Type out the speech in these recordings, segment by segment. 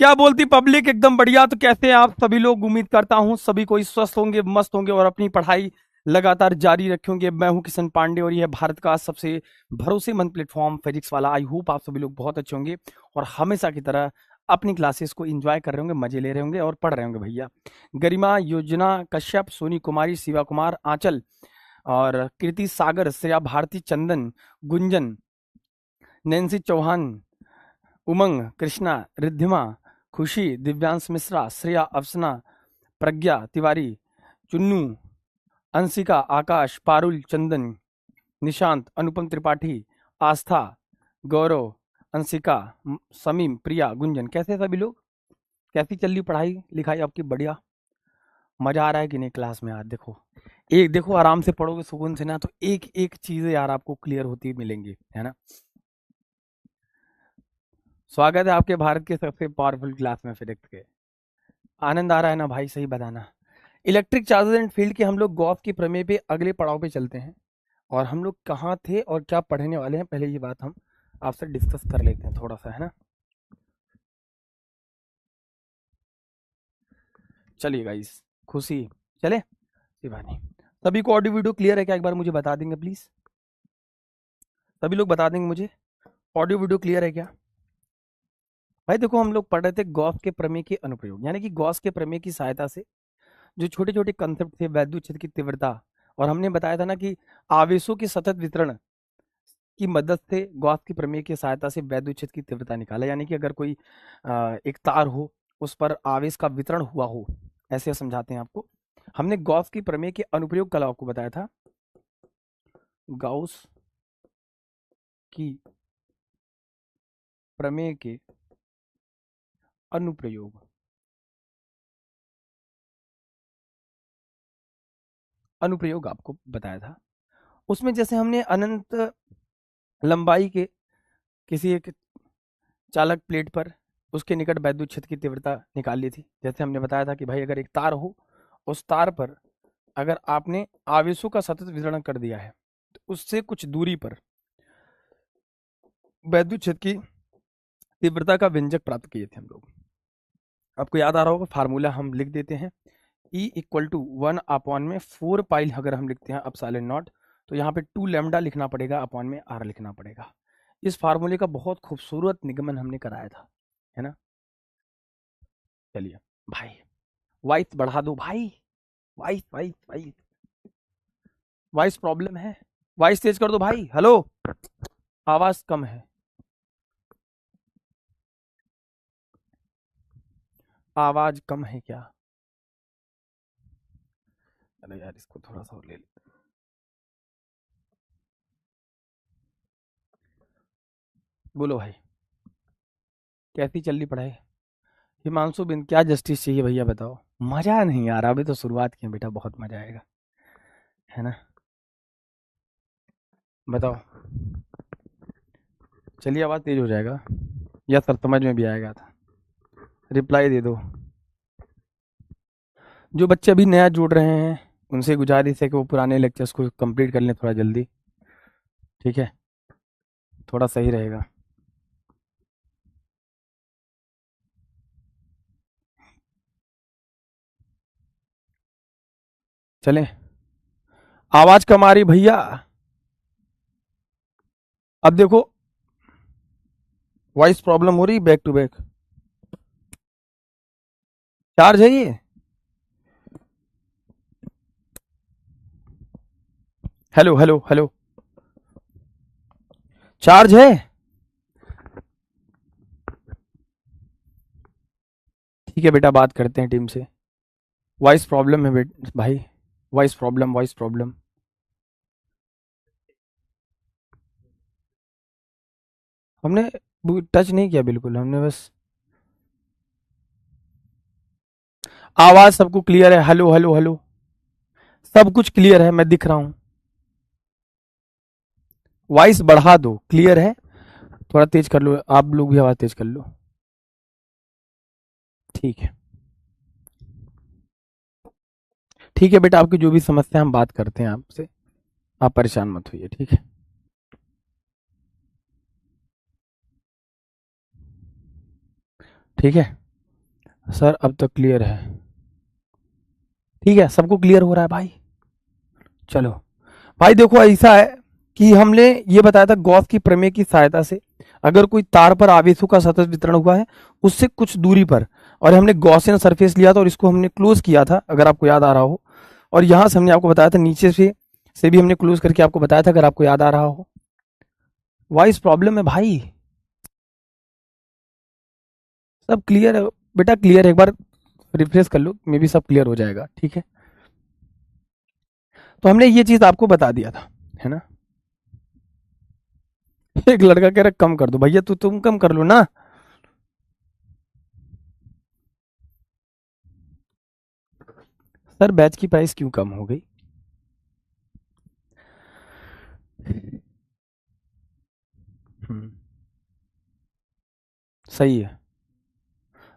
क्या बोलती पब्लिक? एकदम बढ़िया। तो कैसे हैं आप सभी लोग? उम्मीद करता हूं सभी कोई स्वस्थ होंगे, मस्त होंगे और अपनी पढ़ाई लगातार जारी रखेंगे। मैं हूं किशन पांडे और यह भारत का सबसे भरोसेमंद प्लेटफॉर्म फिजिक्स वाला। आई होप आप सभी लोग बहुत अच्छे होंगे और हमेशा की तरह अपनी क्लासेस को एंजॉय कर रहे होंगे, मजे ले रहे होंगे और पढ़ रहे होंगे भैया। गरिमा, योजना, कश्यप, सोनी कुमारी, शिवा कुमार, आंचल और कृति, सागर, श्रेया भारती, चंदन, गुंजन, नैन्सी चौहान, उमंग, कृष्णा, रिद्धिमा, खुशी, दिव्यांश मिश्रा, श्रेया, अफसना, प्रज्ञा तिवारी, चुन्नू, अंशिका, आकाश, पारुल, चंदन, निशांत, अनुपम त्रिपाठी, आस्था, गौरव, अंशिका, समीम, प्रिया, गुंजन। कैसे सभी लोग? कैसी चल रही पढ़ाई लिखाई आपकी? बढ़िया? मजा आ रहा है कि नहीं क्लास में? यार देखो, एक देखो आराम से पढ़ोगे सुकून से ना, तो एक एक चीजें यार आपको क्लियर होती मिलेंगी, है ना। स्वागत है आपके भारत के सबसे पावरफुल क्लास में फिजिक्स के। आनंद आ रहा है ना भाई? सही बताना। इलेक्ट्रिक चार्जेस एंड फील्ड के हम लोग गॉस के प्रमेय पे अगले पड़ाव पे चलते हैं। और हम लोग कहाँ थे और क्या पढ़ने वाले हैं, पहले ये बात हम आपसे डिस्कस कर लेते हैं थोड़ा सा, है ना। चलिए गाइस, खुशी चले शिवानी। सभी को ऑडियो वीडियो क्लियर है क्या? एक बार मुझे बता देंगे प्लीज। सभी लोग बता देंगे मुझे, ऑडियो वीडियो क्लियर है क्या? भाई देखो, हम लोग पढ़ रहे थे गॉस के प्रमेय के अनुप्रयोग, यानी कि गॉस के प्रमेय की सहायता से जो छोटे छोटे कंसेप्ट थे, वैद्युत क्षेत्र की तीव्रता, और हमने बताया था ना कि आवेशों के सतत वितरण की मदद से गॉस की प्रमेय की सहायता से वैद्युत क्षेत्र की तीव्रता निकाला। यानी कि अगर कोई एक तार हो, उस पर आवेश का वितरण हुआ हो, ऐसे समझाते हैं आपको। हमने गॉस की प्रमेय के अनुप्रयोग कल आपको बताया था। गॉस की प्रमेय के अनुप्रयोग, अनुप्रयोग आपको बताया था। उसमें जैसे हमने अनंत लंबाई के किसी एक चालक प्लेट पर उसके निकट वैद्युत क्षेत्र की तीव्रता निकाल ली थी। जैसे हमने बताया था कि भाई अगर एक तार हो, उस तार पर अगर आपने आवेशों का सतत वितरण कर दिया है, तो उससे कुछ दूरी पर वैद्युत क्षेत्र की तीव्रता का व्यंजक प्राप्त किए थे हम लोग। आपको याद आ रहा होगा, फार्मूला हम लिख देते हैं। E इक्वल टू 1 में 4 पाई अगर हम लिखते हैं अपसाइलन नॉट, तो यहाँ पे 2 लैम्डा लिखना पड़ेगा, अपॉन में R लिखना पड़ेगा। इस फार्मूले का बहुत खूबसूरत निगमन हमने कराया था, है ना। चलिए भाई, वॉइस बढ़ा दो भाई, voice voice voice voice problem है, वॉइस तेज कर दो भाई। हेलो, आवाज कम है, आवाज कम है क्या? चलो यार, इसको थोड़ा सा और ले लेते। बोलो भाई, कैसी चल रही पढ़ाई? हिमांशु बिंद, क्या जस्टिस चाहिए भैया बताओ। मजा नहीं आ रहा, अभी तो शुरुआत की है बेटा, बहुत मजा आएगा, है ना। बताओ। चलिए, आवाज तेज हो जाएगा या सर समझ में भी आएगा था? रिप्लाई दे दो। जो बच्चे अभी नया जुड़ रहे हैं, उनसे गुजारिश है कि वो पुराने लेक्चर्स को कंप्लीट कर लें थोड़ा जल्दी, ठीक है, थोड़ा सही रहेगा। चलें, आवाज कम आ रही भैया? अब देखो, वॉइस प्रॉब्लम हो रही बैक टू बैक। चार्ज है ये? हेलो हेलो हेलो, चार्ज है? ठीक है बेटा, बात करते हैं टीम से। वॉइस प्रॉब्लम है भाई, वॉइस प्रॉब्लम, वॉइस प्रॉब्लम। हमने टच नहीं किया बिल्कुल, हमने बस। आवाज सबको क्लियर है? हेलो हेलो हेलो, सब कुछ क्लियर है? मैं दिख रहा हूं। वॉइस बढ़ा दो, क्लियर है? थोड़ा तेज कर लो, आप लोग भी आवाज तेज कर लो। ठीक है, ठीक है बेटा, आपकी जो भी समस्या हम बात करते हैं आपसे, आप परेशान मत होइए, ठीक है। ठीक है, सर अब तक क्लियर है, ठीक है, सबको क्लियर हो रहा है भाई। चलो भाई देखो, ऐसा है कि हमने ये बताया था गॉस की प्रमेय की सहायता से अगर कोई तार पर आवेशों का सतत वितरण हुआ है उससे कुछ दूरी पर, और हमने गॉसियन सरफेस लिया था और इसको हमने क्लोज किया था, अगर आपको याद आ रहा हो, और यहां से हमने आपको बताया था नीचे से भी हमने क्लोज करके आपको बताया था, अगर आपको याद आ रहा हो। वॉइस प्रॉब्लम है भाई, सब क्लियर है बेटा, क्लियर है, एक बार रिफ्रेश कर लो, मे बी सब क्लियर हो जाएगा, ठीक है। तो हमने ये चीज आपको बता दिया था, है ना। एक लड़का कह रहा कम कर दो भैया, तुम कम कर लो ना। सर बैच की प्राइस क्यों कम हो गई? हम्म, सही है,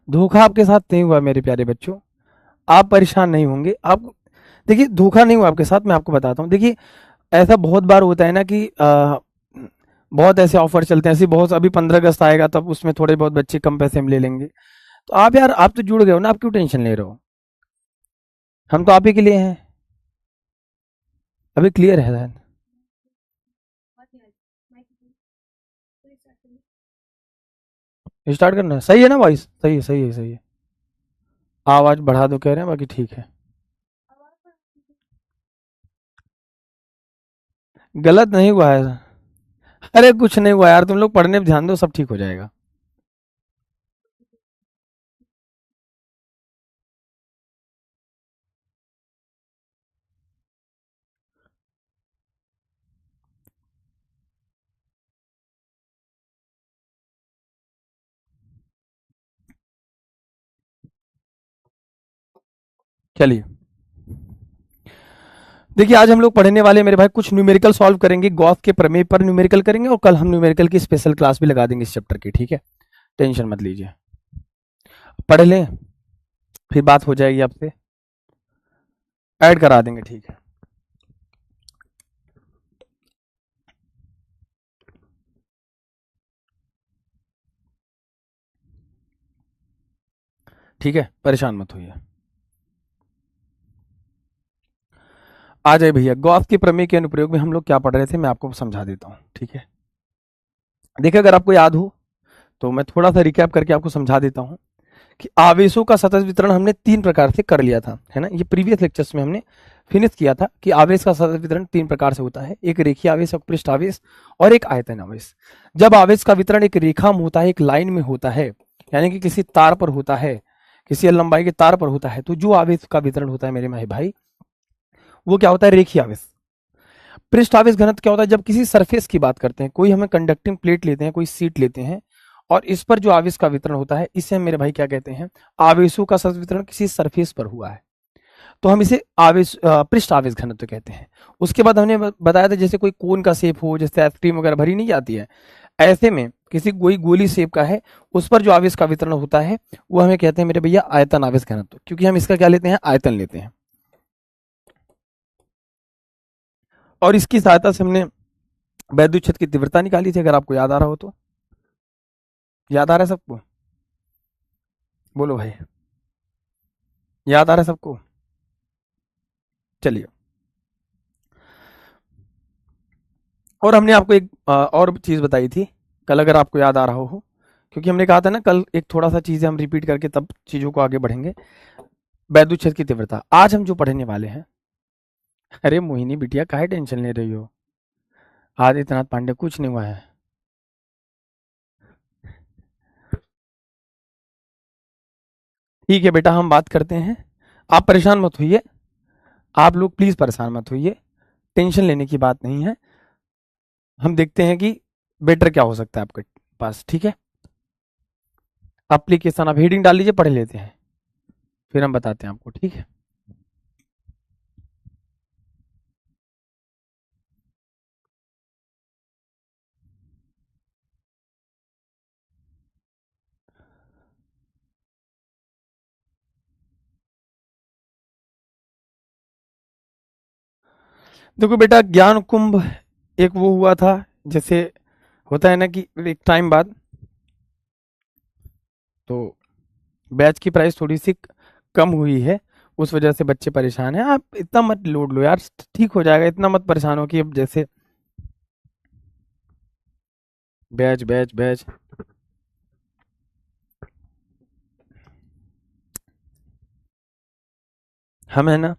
धोखा आपके साथ नहीं हुआ मेरे प्यारे बच्चों, आप परेशान नहीं होंगे। आप देखिए, धोखा नहीं हुआ आपके साथ, मैं आपको बताता हूँ। देखिए ऐसा बहुत बार होता है ना कि बहुत ऐसे ऑफर चलते हैं, ऐसे बहुत, अभी 15 अगस्त आएगा तब उसमें थोड़े बहुत बच्चे कम पैसे में ले लेंगे। तो आप यार, आप तो जुड़ गए हो ना, आप क्यों टेंशन ले रहे हो, हम तो आप ही के लिए हैं। अभी क्लियर है सर? स्टार्ट करना है, सही है ना वॉइस, सही है सही है सही है। आवाज बढ़ा दो कह रहे हैं, बाकी ठीक है। गलत नहीं हुआ है, अरे कुछ नहीं हुआ यार, तुम लोग पढ़ने पे ध्यान दो, सब ठीक हो जाएगा। चलिए, देखिए आज हम लोग पढ़ने वाले हैं मेरे भाई, कुछ न्यूमेरिकल सॉल्व करेंगे, गॉस के प्रमेय पर न्यूमेरिकल करेंगे, और कल हम न्यूमेरिकल की स्पेशल क्लास भी लगा देंगे इस चैप्टर की, ठीक है, टेंशन मत लीजिए। पढ़ लें, फिर बात हो जाएगी आपसे, ऐड करा देंगे, ठीक है। ठीक है, परेशान मत होइए। आ जाए भैया, गॉस के प्रमेय के अनुप्रयोग में हम लोग क्या पढ़ रहे थे, मैं आपको समझा देता हूँ, ठीक है। देखिए अगर आपको याद हो तो मैं थोड़ा सा रिकैप करके आपको समझा देता हूँ कि आवेशों का सतत वितरण हमने 3 प्रकार से कर लिया था, है ना। ये प्रीवियस लेक्चर्स में हमने फिनिश किया था कि आवेश का सतत वितरण 3 प्रकार से होता है, एक रेखीय आवेश, एक पृष्ठ आवेश और एक आयतन आवेश। जब आवेश का वितरण एक रेखा में होता है, एक लाइन में होता है, यानी कि किसी तार पर होता है, किसी लंबाई के तार पर होता है, तो जो आवेश का वितरण होता है मेरे भाई, वो क्या होता है, रेखीय आवेश। पृष्ठ आवेश घनत्व क्या होता है, जब किसी सरफेस की बात करते हैं, कोई हमें कंडक्टिंग प्लेट लेते हैं, कोई सीट लेते हैं, और इस पर जो आवेश का वितरण होता है, इसे हम मेरे भाई क्या कहते हैं, आवेशों का सतत वितरण किसी सरफेस पर हुआ है, तो हम इसे आवेश पृष्ठ आवेश घनत्व कहते हैं। उसके बाद हमने बताया था जैसे कोई कोन का शेप हो, जैसे आइसक्रीम वगैरह भरी नहीं जाती है, ऐसे में किसी कोई गोली शेप का है, उस पर जो आवेश का वितरण होता है वो हमें कहते हैं मेरे भैया आयतन आवेश घनत्व, क्योंकि हम इसका क्या लेते हैं, आयतन लेते हैं। और इसकी सहायता से हमने वैद्युत क्षेत्र की तीव्रता निकाली थी, अगर आपको याद आ रहा हो तो। याद आ रहा है सबको? बोलो भाई, याद आ रहा है सबको? चलिए, और हमने आपको एक और चीज बताई थी कल, अगर आपको याद आ रहा हो, क्योंकि हमने कहा था ना कल एक थोड़ा सा चीजें हम रिपीट करके तब चीजों को आगे बढ़ेंगे। वैद्युत क्षेत्र की तीव्रता आज हम जो पढ़ने वाले हैं, अरे मोहिनी बिटिया काहे टेंशन ले रही हो, आदित्यनाथ पांडे कुछ नहीं हुआ है। ठीक है बेटा, हम बात करते हैं, आप परेशान मत होइए, आप लोग प्लीज परेशान मत होइए, टेंशन लेने की बात नहीं है। हम देखते हैं कि बेटर क्या हो सकता है आपके पास, ठीक है। एप्लीकेशन आप हेडिंग डाल लीजिए, पढ़ लेते हैं, फिर हम बताते हैं आपको, ठीक है। देखो बेटा, ज्ञान कुंभ एक वो हुआ था, जैसे होता है ना कि एक टाइम बाद, तो बैच की प्राइस थोड़ी सी कम हुई है, उस वजह से बच्चे परेशान हैं। आप इतना मत लोड लो यार, ठीक हो जाएगा, इतना मत परेशान हो कि अब जैसे बैच बैच बैच। हम है ना,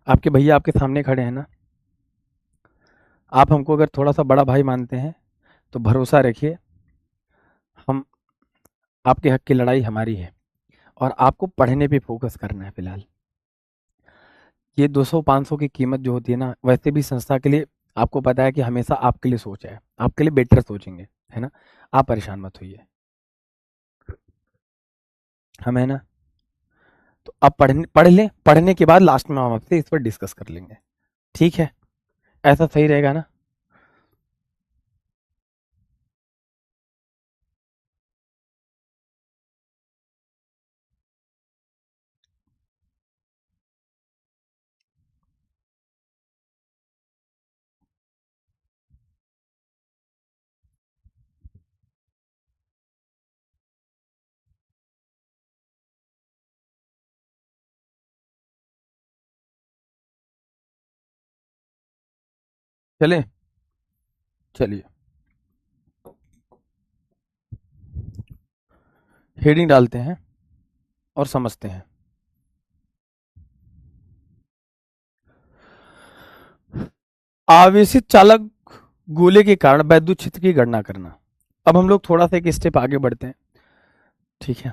आपके भैया आपके सामने खड़े हैं ना, आप हमको अगर थोड़ा सा बड़ा भाई मानते हैं तो भरोसा रखिए, हम आपके हक की लड़ाई हमारी है, और आपको पढ़ने पे फोकस करना है फिलहाल। ये 200-500 की कीमत जो होती है ना, वैसे भी संस्था के लिए आपको पता है कि हमेशा आपके लिए सोचा है, आपके लिए बेटर सोचेंगे, है ना। आप परेशान मत होइए, हम है ना। तो आप पढ़ लें, पढ़ने के बाद लास्ट में हम आपसे इस पर डिस्कस कर लेंगे, ठीक है। ऐसा सही रहेगा ना। चले, चलिए हेडिंग डालते हैं और समझते हैं। आवेशित चालक गोले के कारण वैद्युत क्षेत्र की गणना करना। अब हम लोग थोड़ा सा एक स्टेप आगे बढ़ते हैं, ठीक है।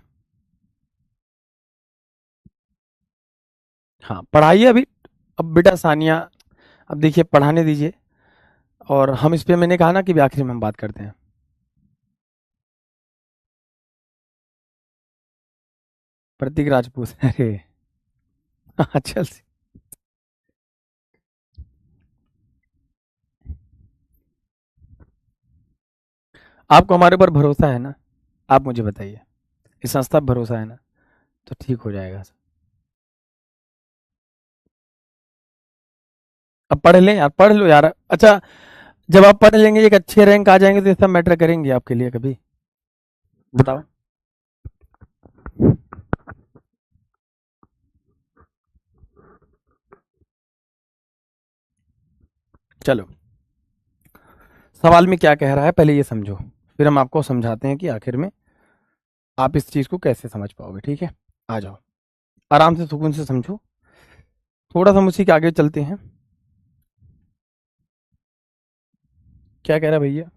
हाँ पढ़ाइए अभी, अब बेटा सानिया, अब देखिए पढ़ाने दीजिए, और हम इस पे मैंने कहा ना कि आखिर में हम बात करते हैं। प्रतीक राजपूत अरे हाँ, चल। आपको हमारे ऊपर भरोसा है ना, आप मुझे बताइए, इस संस्था पर भरोसा है ना, तो ठीक हो जाएगा। अब पढ़ लें यार, पढ़ लो यार। अच्छा, जब आप पढ़ लेंगे एक अच्छे रैंक आ जाएंगे तो ये सब मैटर करेंगे आपके लिए कभी, बताओ। चलो, सवाल में क्या कह रहा है पहले ये समझो, फिर हम आपको समझाते हैं कि आखिर में आप इस चीज को कैसे समझ पाओगे, ठीक है। आ जाओ, आराम से सुकून से समझो, थोड़ा सा उसी के आगे चलते हैं। क्या कह रहा है भैया।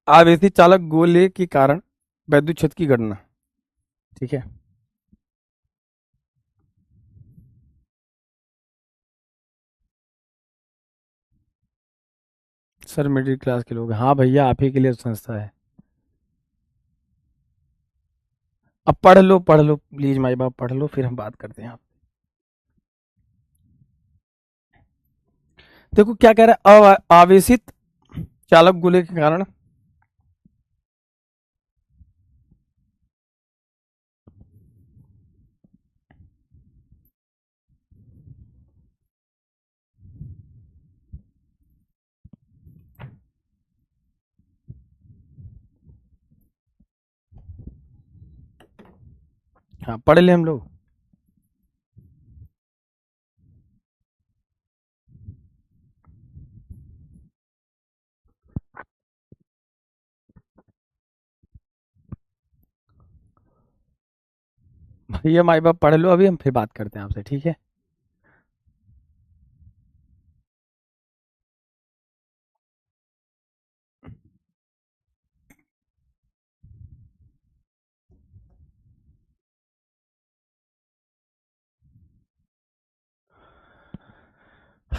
आवेशित चालक गोले के कारण वैद्युत क्षेत्र की गणना, ठीक है। सर मिडिल क्लास के लोग, हाँ भैया आप ही के लिए संस्था है। अब पढ़ लो प्लीज माई बाप, पढ़ लो फिर हम बात करते हैं। आप देखो क्या कह रहा है, आवेशित चालक गोले के कारण, हाँ पढ़ ले हम लोग। भैया माई बाप पढ़ लो, अभी हम फिर बात करते हैं आपसे, ठीक है।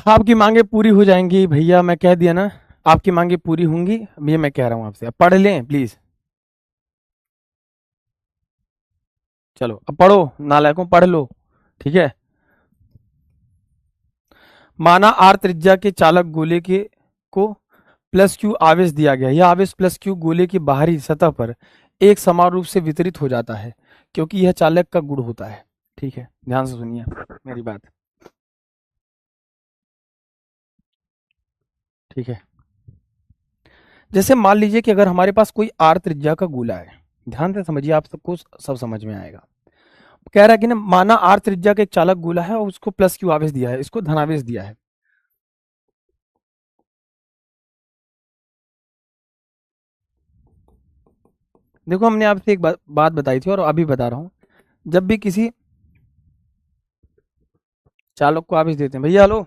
आपकी मांगे पूरी हो जाएंगी भैया, मैं कह दिया ना, आपकी मांगे पूरी होंगी, ये मैं कह रहा हूँ आपसे। अब पढ़ लें प्लीज, चलो अब पढ़ो, नालायकों पढ़ लो, ठीक है। माना आर त्रिज्या के चालक गोले के को प्लस क्यू आवेश दिया गया, यह आवेश प्लस क्यू गोले की बाहरी सतह पर एक समान रूप से वितरित हो जाता है, क्योंकि यह चालक का गुण होता है, ठीक है। ध्यान से सुनिए मेरी बात, ठीक है। जैसे मान लीजिए कि अगर हमारे पास कोई आर त्रिज्या का गोला है, ध्यान से समझिए, आप सबको सब समझ में आएगा। कह रहा है कि ना, माना आर त्रिज्या का एक चालक गोला है और उसको प्लस क्यू आवेश दिया है, इसको धनावेश दिया है। देखो, हमने आपसे एक बात बताई थी और अभी बता रहा हूं। जब भी किसी चालक को आवेश देते हैं, भैया हेलो,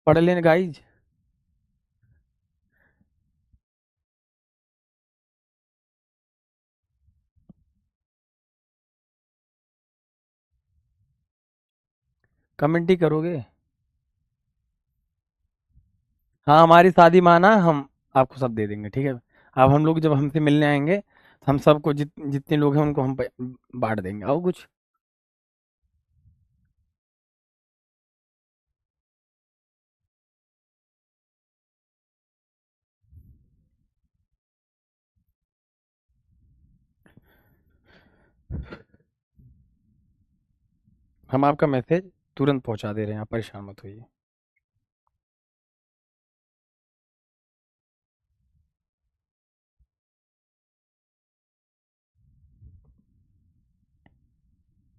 पढ़ लेने गाइज। कमेंट ही करोगे। हाँ, हमारी शादी माना, हम आपको सब दे देंगे, ठीक है। अब हम लोग जब हमसे मिलने आएंगे तो हम सबको जितने लोग हैं उनको हम बांट देंगे, आओ कुछ। हम आपका मैसेज तुरंत पहुंचा दे रहे हैं, आप परेशान मत होइए।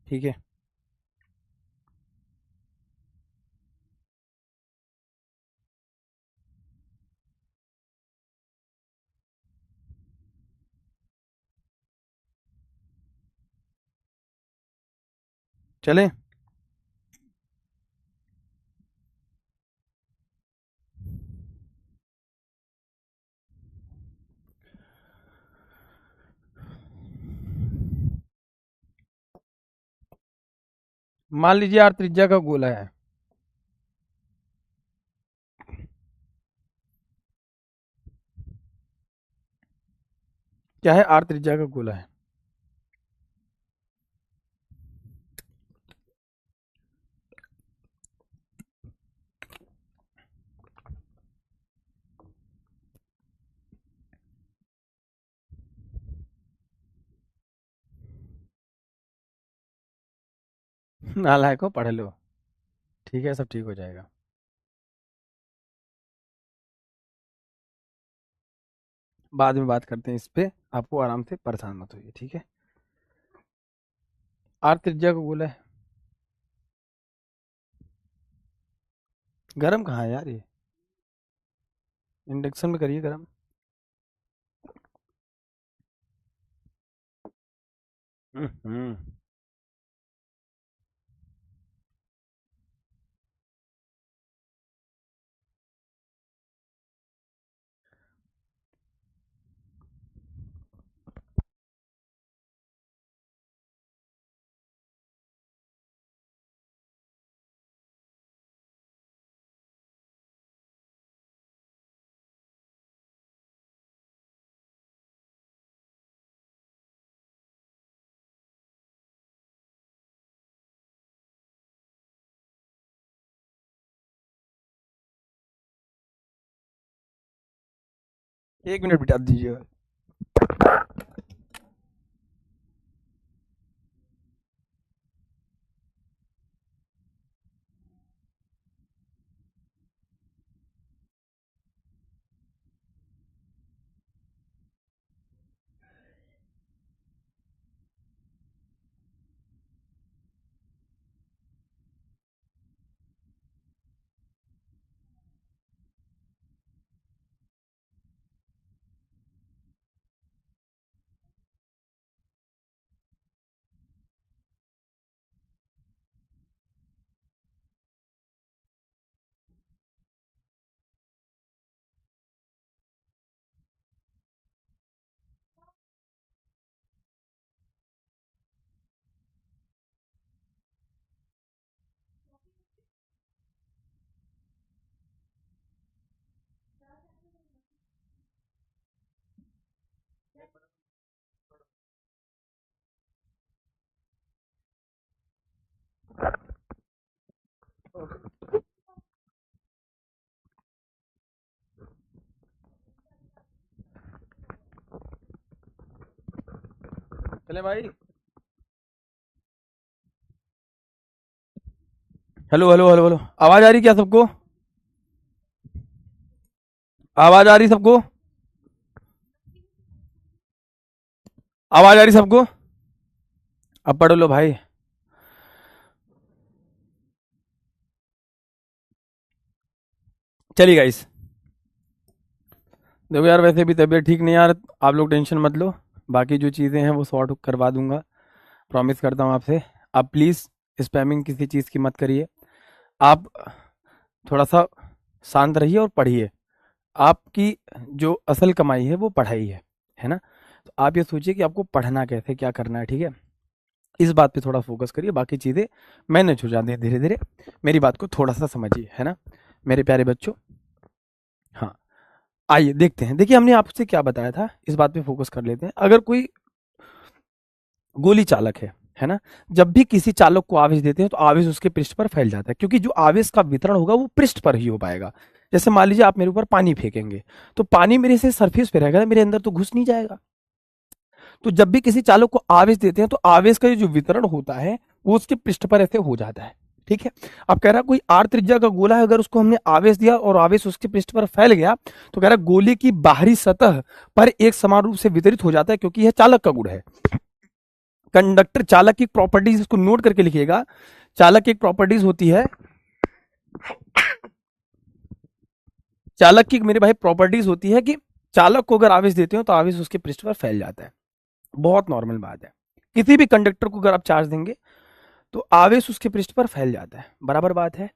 ठीक है, चलें। मान लीजिए आर त्रिज्या का गोला है। क्या है? आर त्रिज्या का गोला है। नालायक को पढ़ लो, ठीक है, सब ठीक हो जाएगा। बाद में बात करते हैं इस पे, आपको आराम से, परेशान मत होइए, ठीक है। आर त्रिज्या का गोला है। गरम कहाँ है यार ये? इंडक्शन में करिए गरम। हम्म। एक मिनट बिता दीजिए। चले भाई। हेलो हेलो हेलो हेलो, आवाज आ रही क्या सबको? आवाज आ रही सबको? आवाज आ रही सबको? अब पढ़ लो भाई। चलिए गाइस, देखो यार, वैसे भी तबीयत ठीक नहीं यार, आप लोग टेंशन मत लो। बाकी जो चीज़ें हैं वो सॉर्ट करवा दूंगा, प्रॉमिस करता हूँ आपसे। आप प्लीज़ स्पैमिंग किसी चीज़ की मत करिए। आप थोड़ा सा शांत रहिए और पढ़िए। आपकी जो असल कमाई है वो पढ़ाई है ना? तो आप ये सोचिए कि आपको पढ़ना कैसे, क्या करना है, ठीक है? इस बात पे थोड़ा फोकस करिए, बाकी चीज़ें मैनेज हो जाती हैं धीरे धीरे। मेरी बात को थोड़ा सा समझिए, है ना मेरे प्यारे बच्चों? हाँ, आइए देखते हैं। देखिए, हमने आपसे क्या बताया था, इस बात पे फोकस कर लेते हैं। अगर कोई गोली चालक है ना, जब भी किसी चालक को आवेश देते हैं तो आवेश उसके पृष्ठ पर फैल जाता है, क्योंकि जो आवेश का वितरण होगा वो पृष्ठ पर ही हो पाएगा। जैसे मान लीजिए आप मेरे ऊपर पानी फेंकेंगे, तो पानी मेरे से सरफेस पे रहेगा, मेरे अंदर तो घुस नहीं जाएगा। तो जब भी किसी चालक को आवेश देते हैं तो आवेश का जो वितरण होता है वो उसके पृष्ठ पर ऐसे हो जाता है, ठीक है? अब कह रहा कोई आर त्रिज्या का गोला है, अगर उसको हमने आवेश दिया और आवेश उसके पृष्ठ पर फैल गया, तो कह रहा गोले की बाहरी सतह पर एक समान रूप से वितरित हो जाता है, क्योंकि यह चालक का गुण है। कंडक्टर चालक की प्रॉपर्टीज, इसको नोट करके लिखिएगा। चालक की एक प्रॉपर्टीज होती है, चालक की मेरे भाई प्रॉपर्टीज होती है कि चालक को अगर आवेश देते हो तो आवेश उसके पृष्ठ पर फैल जाता है। बहुत नॉर्मल बात है। किसी भी कंडक्टर को अगर आप चार्ज देंगे तो आवेश उसके पृष्ठ पर फैल जाता है, बराबर बात है।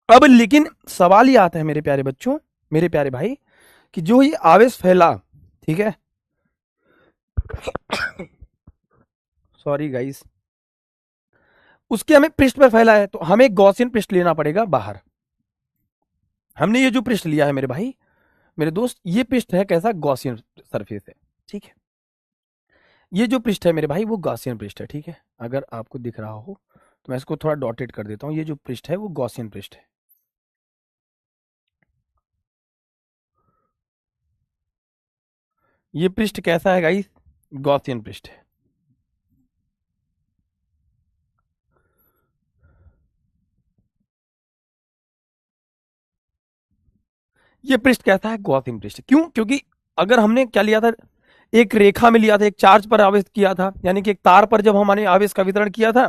अब लेकिन सवाल ये आता है मेरे प्यारे बच्चों, मेरे प्यारे भाई, कि जो ये आवेश फैला, ठीक है, सॉरी गाइस, उसके हमें पृष्ठ पर फैला है, तो हमें गॉसियन पृष्ठ लेना पड़ेगा बाहर। हमने ये जो पृष्ठ लिया है मेरे भाई, मेरे दोस्त, ये पृष्ठ है कैसा? गॉसियन सरफेस है, ठीक है? ये जो पृष्ठ है मेरे भाई वो गॉसियन पृष्ठ है, ठीक है? अगर आपको दिख रहा हो तो मैं इसको थोड़ा डॉटेड कर देता हूं। ये जो पृष्ठ है वो गॉसियन पृष्ठ है। ये पृष्ठ कैसा है गाइस? गॉसियन पृष्ठ है। ये पृष्ठ कैसा है? गॉसियन पृष्ठ। क्यों? क्योंकि अगर हमने क्या लिया था, एक रेखा में लिया था, एक चार्ज पर आवेश किया था, यानी कि एक तार पर जब हमने आवेश का वितरण किया था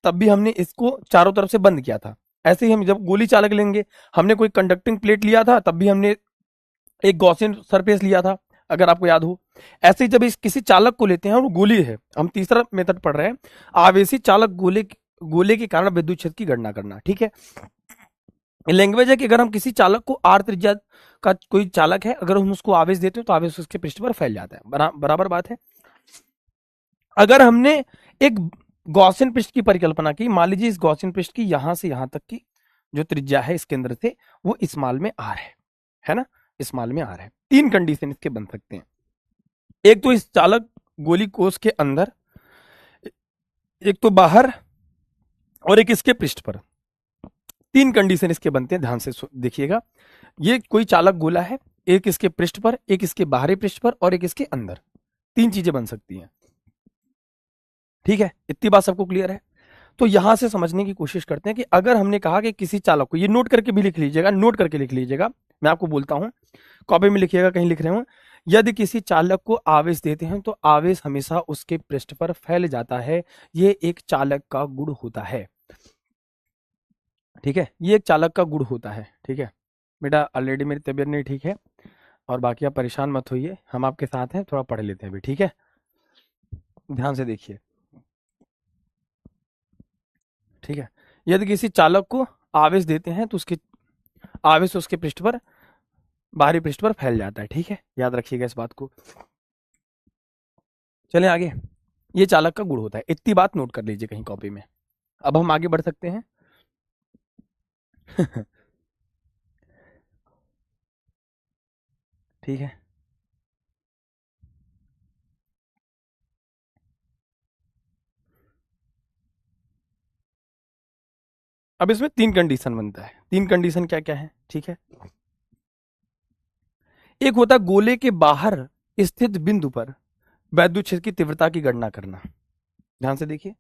तब भी हमने इसको चारों तरफ से बंद किया था। ऐसे ही हम जब गोली चालक लेंगे, हमने कोई कंडक्टिंग प्लेट लिया था तब भी हमने एक गॉसियन सरफेस लिया था, अगर आपको याद हो। ऐसे ही जब इस किसी चालक को लेते हैं और गोली है, हम तीसरा मेथड पढ़ रहे हैं, आवेशी चालक गोले गोले के कारण विद्युत क्षेत्र की गणना करना, ठीक है? लैंग्वेज है कि अगर हम किसी चालक को आर त्रिज्या का कोई चालक है, अगर हम उसको आवेश देते हैं तो आवेश उसके पृष्ठ पर फैल जाता है, बराबर बात है। अगर हमने एक गॉसियन पृष्ठ की परिकल्पना की, मान लीजिए इस गॉसियन पृष्ठ की यहां से यहां तक की जो त्रिज्या है इस केंद्र से, वो स्मॉल में आर है ना? स्मॉल में आर है। तीन कंडीशन इसके बन सकते हैं। एक तो इस चालक गोली कोष के अंदर, एक तो बाहर, और एक इसके पृष्ठ पर। तीन कंडीशन इसके बनते हैं, ध्यान से देखिएगा। ये कोई चालक गोला है, एक इसके पृष्ठ पर, एक इसके बाहरी पृष्ठ पर, और एक इसके अंदर। तीन चीजें बन सकती हैं, ठीक है? इतनी बात सबको क्लियर है? तो यहां से समझने की कोशिश करते हैं कि अगर हमने कहा कि किसी चालक को, ये नोट करके भी लिख लीजिएगा, नोट करके लिख लीजिएगा, मैं आपको बोलता हूं, कॉपी में लिखिएगा, कहीं लिख रहे हो। यदि किसी चालक को आवेश देते हैं तो आवेश हमेशा उसके पृष्ठ पर फैल जाता है। ये एक चालक का गुण होता है, ठीक है? ये एक चालक का गुण होता है, ठीक है? बेटा ऑलरेडी मेरी तबीयत नहीं ठीक है, और बाकी आप परेशान मत होइए, हम आपके साथ हैं, थोड़ा पढ़ लेते हैं अभी, ठीक है? ध्यान से देखिए, ठीक है? यदि किसी चालक को आवेश देते हैं तो उसके आवेश उसके पृष्ठ पर, बाहरी पृष्ठ पर फैल जाता है, ठीक है? याद रखिएगा इस बात को। चलें आगे। ये चालक का गुण होता है, इतनी बात नोट कर लीजिए कहीं कॉपी में। अब हम आगे बढ़ सकते हैं। ठीक है, अब इसमें तीन कंडीशन बनता है। तीन कंडीशन क्या क्या है, ठीक है? एक होता है गोले के बाहर स्थित बिंदु पर वैद्युत क्षेत्र की तीव्रता की गणना करना। ध्यान से देखिए,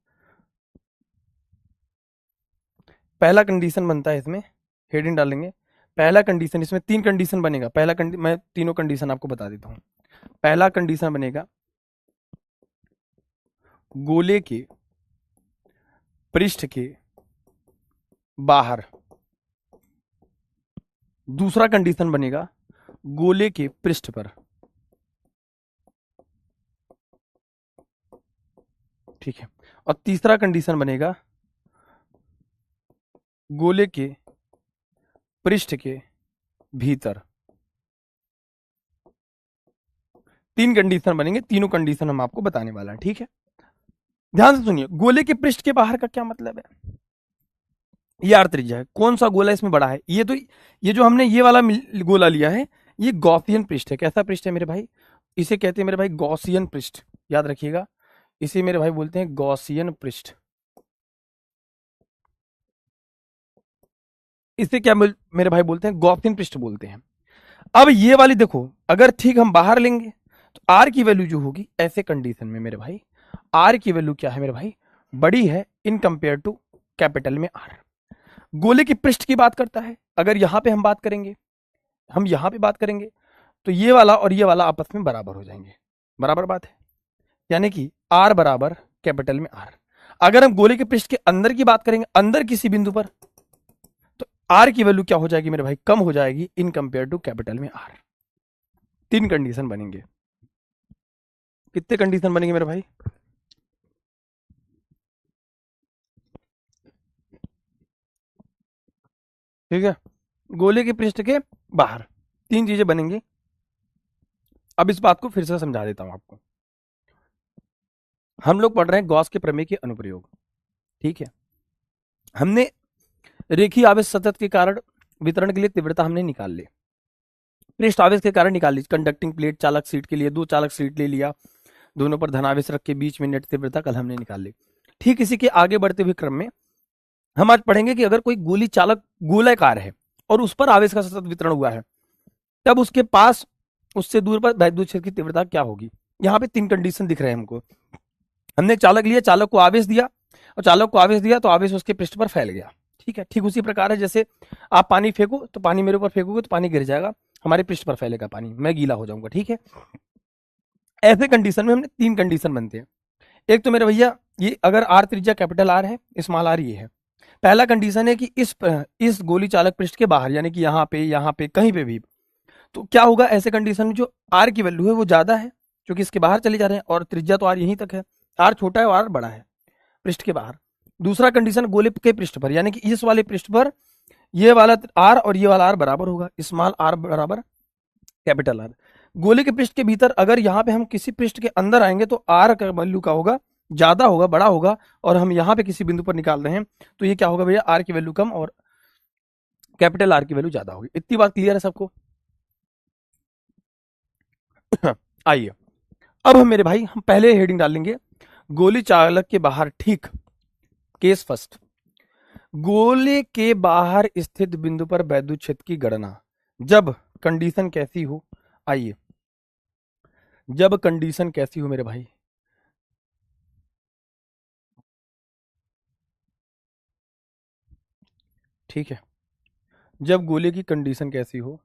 पहला कंडीशन बनता है इसमें, हेडिंग डालेंगे। पहला कंडीशन, इसमें 3 कंडीशन बनेगा। पहला मैं तीनों कंडीशन आपको बता देता हूं। पहला कंडीशन बनेगा गोले के पृष्ठ के बाहर। दूसरा कंडीशन बनेगा गोले के पृष्ठ पर। ठीक है। और तीसरा कंडीशन बनेगा गोले के पृष्ठ के भीतर। 3 कंडीशन बनेंगे, तीनों कंडीशन हम आपको बताने वाला है। ठीक है, ध्यान से सुनिए। गोले के पृष्ठ के बाहर का क्या मतलब है? ये आर त्रिज्या है। कौन सा गोला इसमें बड़ा है? ये जो हमने ये वाला गोला लिया है, ये गॉसियन पृष्ठ है। कैसा पृष्ठ है मेरे भाई? इसे कहते हैं मेरे भाई गॉसियन पृष्ठ। याद रखिएगा, इसे मेरे भाई बोलते हैं गॉसियन पृष्ठ। इसे क्या मेरे भाई बोलते हैं? गॉसियन पृष्ठ बोलते हैं। अब ये वाली देखो, अगर ठीक हम बाहर लेंगे तो आर की वैल्यू जो होगी ऐसे कंडीशन में मेरे भाई, आर की वैल्यू क्या है मेरे भाई? बड़ी है इन कंपेयर टू कैपिटल में आर। गोले की पृष्ठ की बात करता है। अगर यहां पे हम बात करेंगे, हम यहां पे बात करेंगे तो ये वाला और ये वाला आपस में बराबर हो जाएंगे। बराबर बात है, यानी कि आर बराबर कैपिटल में आर। अगर हम गोले के पृष्ठ के अंदर की बात करेंगे, अंदर किसी बिंदु पर, तो आर की वैल्यू क्या हो जाएगी मेरे भाई? कम हो जाएगी इन कंपेयर टू कैपिटल में आर। 3 कंडीशन बनेंगे। कितने कंडीशन बनेंगे मेरे भाई? ठीक है, गोले के पृष्ठ के बाहर 3 चीजें बनेंगी। अब इस बात को फिर से समझा देता हूं आपको। हम लोग पढ़ रहे हैं गॉस के प्रमेय के अनुप्रयोग। ठीक है, हमने रेखीय आवेश सतत के कारण वितरण के लिए तीव्रता हमने निकाल ली, पृष्ठ आवेश के कारण निकाल ली। कंडक्टिंग प्लेट चालक सीट के लिए 2 चालक सीट ले लिया, दोनों पर धनावेश रख के बीच में नेट तीव्रता कल हमने निकाल ली। ठीक इसी के आगे बढ़ते हुए क्रम में हम आज पढ़ेंगे कि अगर कोई गोली चालक गोलाकार है और उस पर आवेश का सतत वितरण हुआ है, तब उसके पास उससे दूर पर वैद्युत क्षेत्र की तीव्रता क्या होगी। यहाँ पे 3 कंडीशन दिख रहे हैं हमको। हमने चालक लिया, चालक को आवेश दिया, और चालक को आवेश दिया तो आवेश उसके पृष्ठ पर फैल गया। ठीक है, ठीक उसी प्रकार है जैसे आप पानी फेंको तो पानी मेरे ऊपर फेंकोगे तो पानी गिर जाएगा, हमारे पृष्ठ पर फैलेगा पानी, मैं गीला हो जाऊंगा। ठीक है, ऐसे कंडीशन में हमने 3 कंडीशन बनते हैं। एक तो मेरे भैया ये अगर आर त्रिज्या कैपिटल आर है, स्मॉल आर ये है। पहला कंडीशन है कि इस गोली चालक पृष्ठ के बाहर, यानी कि यहाँ पे कहीं पे भी, तो क्या होगा ऐसे कंडीशन में? जो आर की वैल्यू है वो ज्यादा है क्योंकि इसके बाहर चले जा रहे हैं, और त्रिज्या तो आर यहीं तक है। आर छोटा है और आर बड़ा है पृष्ठ के बाहर। दूसरा कंडीशन गोले के पृष्ठ पर, यानी कि इस वाले पृष्ठ पर ये वाला आर और ये वाला आर बराबर होगा, स्मॉल आर बराबर कैपिटल आर। गोले के पृष्ठ के भीतर अगर यहाँ पे हम किसी पृष्ठ के अंदर आएंगे तो आर का वैल्यू का होगा, ज्यादा होगा, बड़ा होगा, और हम यहाँ पे किसी बिंदु पर निकाल रहे हैं तो ये क्या होगा भैया? आर की वैल्यू कम और कैपिटल आर की वैल्यू ज्यादा होगी। इतनी बात क्लियर है सबको? आइए अब हम मेरे भाई हम पहले हेडिंग डालेंगे गोली चालक के बाहर। ठीक, केस फर्स्ट, गोले के बाहर स्थित बिंदु पर वैद्युत क्षेत्र की गणना जब कंडीशन कैसी हो। आइए, जब कंडीशन कैसी हो मेरे भाई? ठीक है, जब गोले की कंडीशन कैसी हो?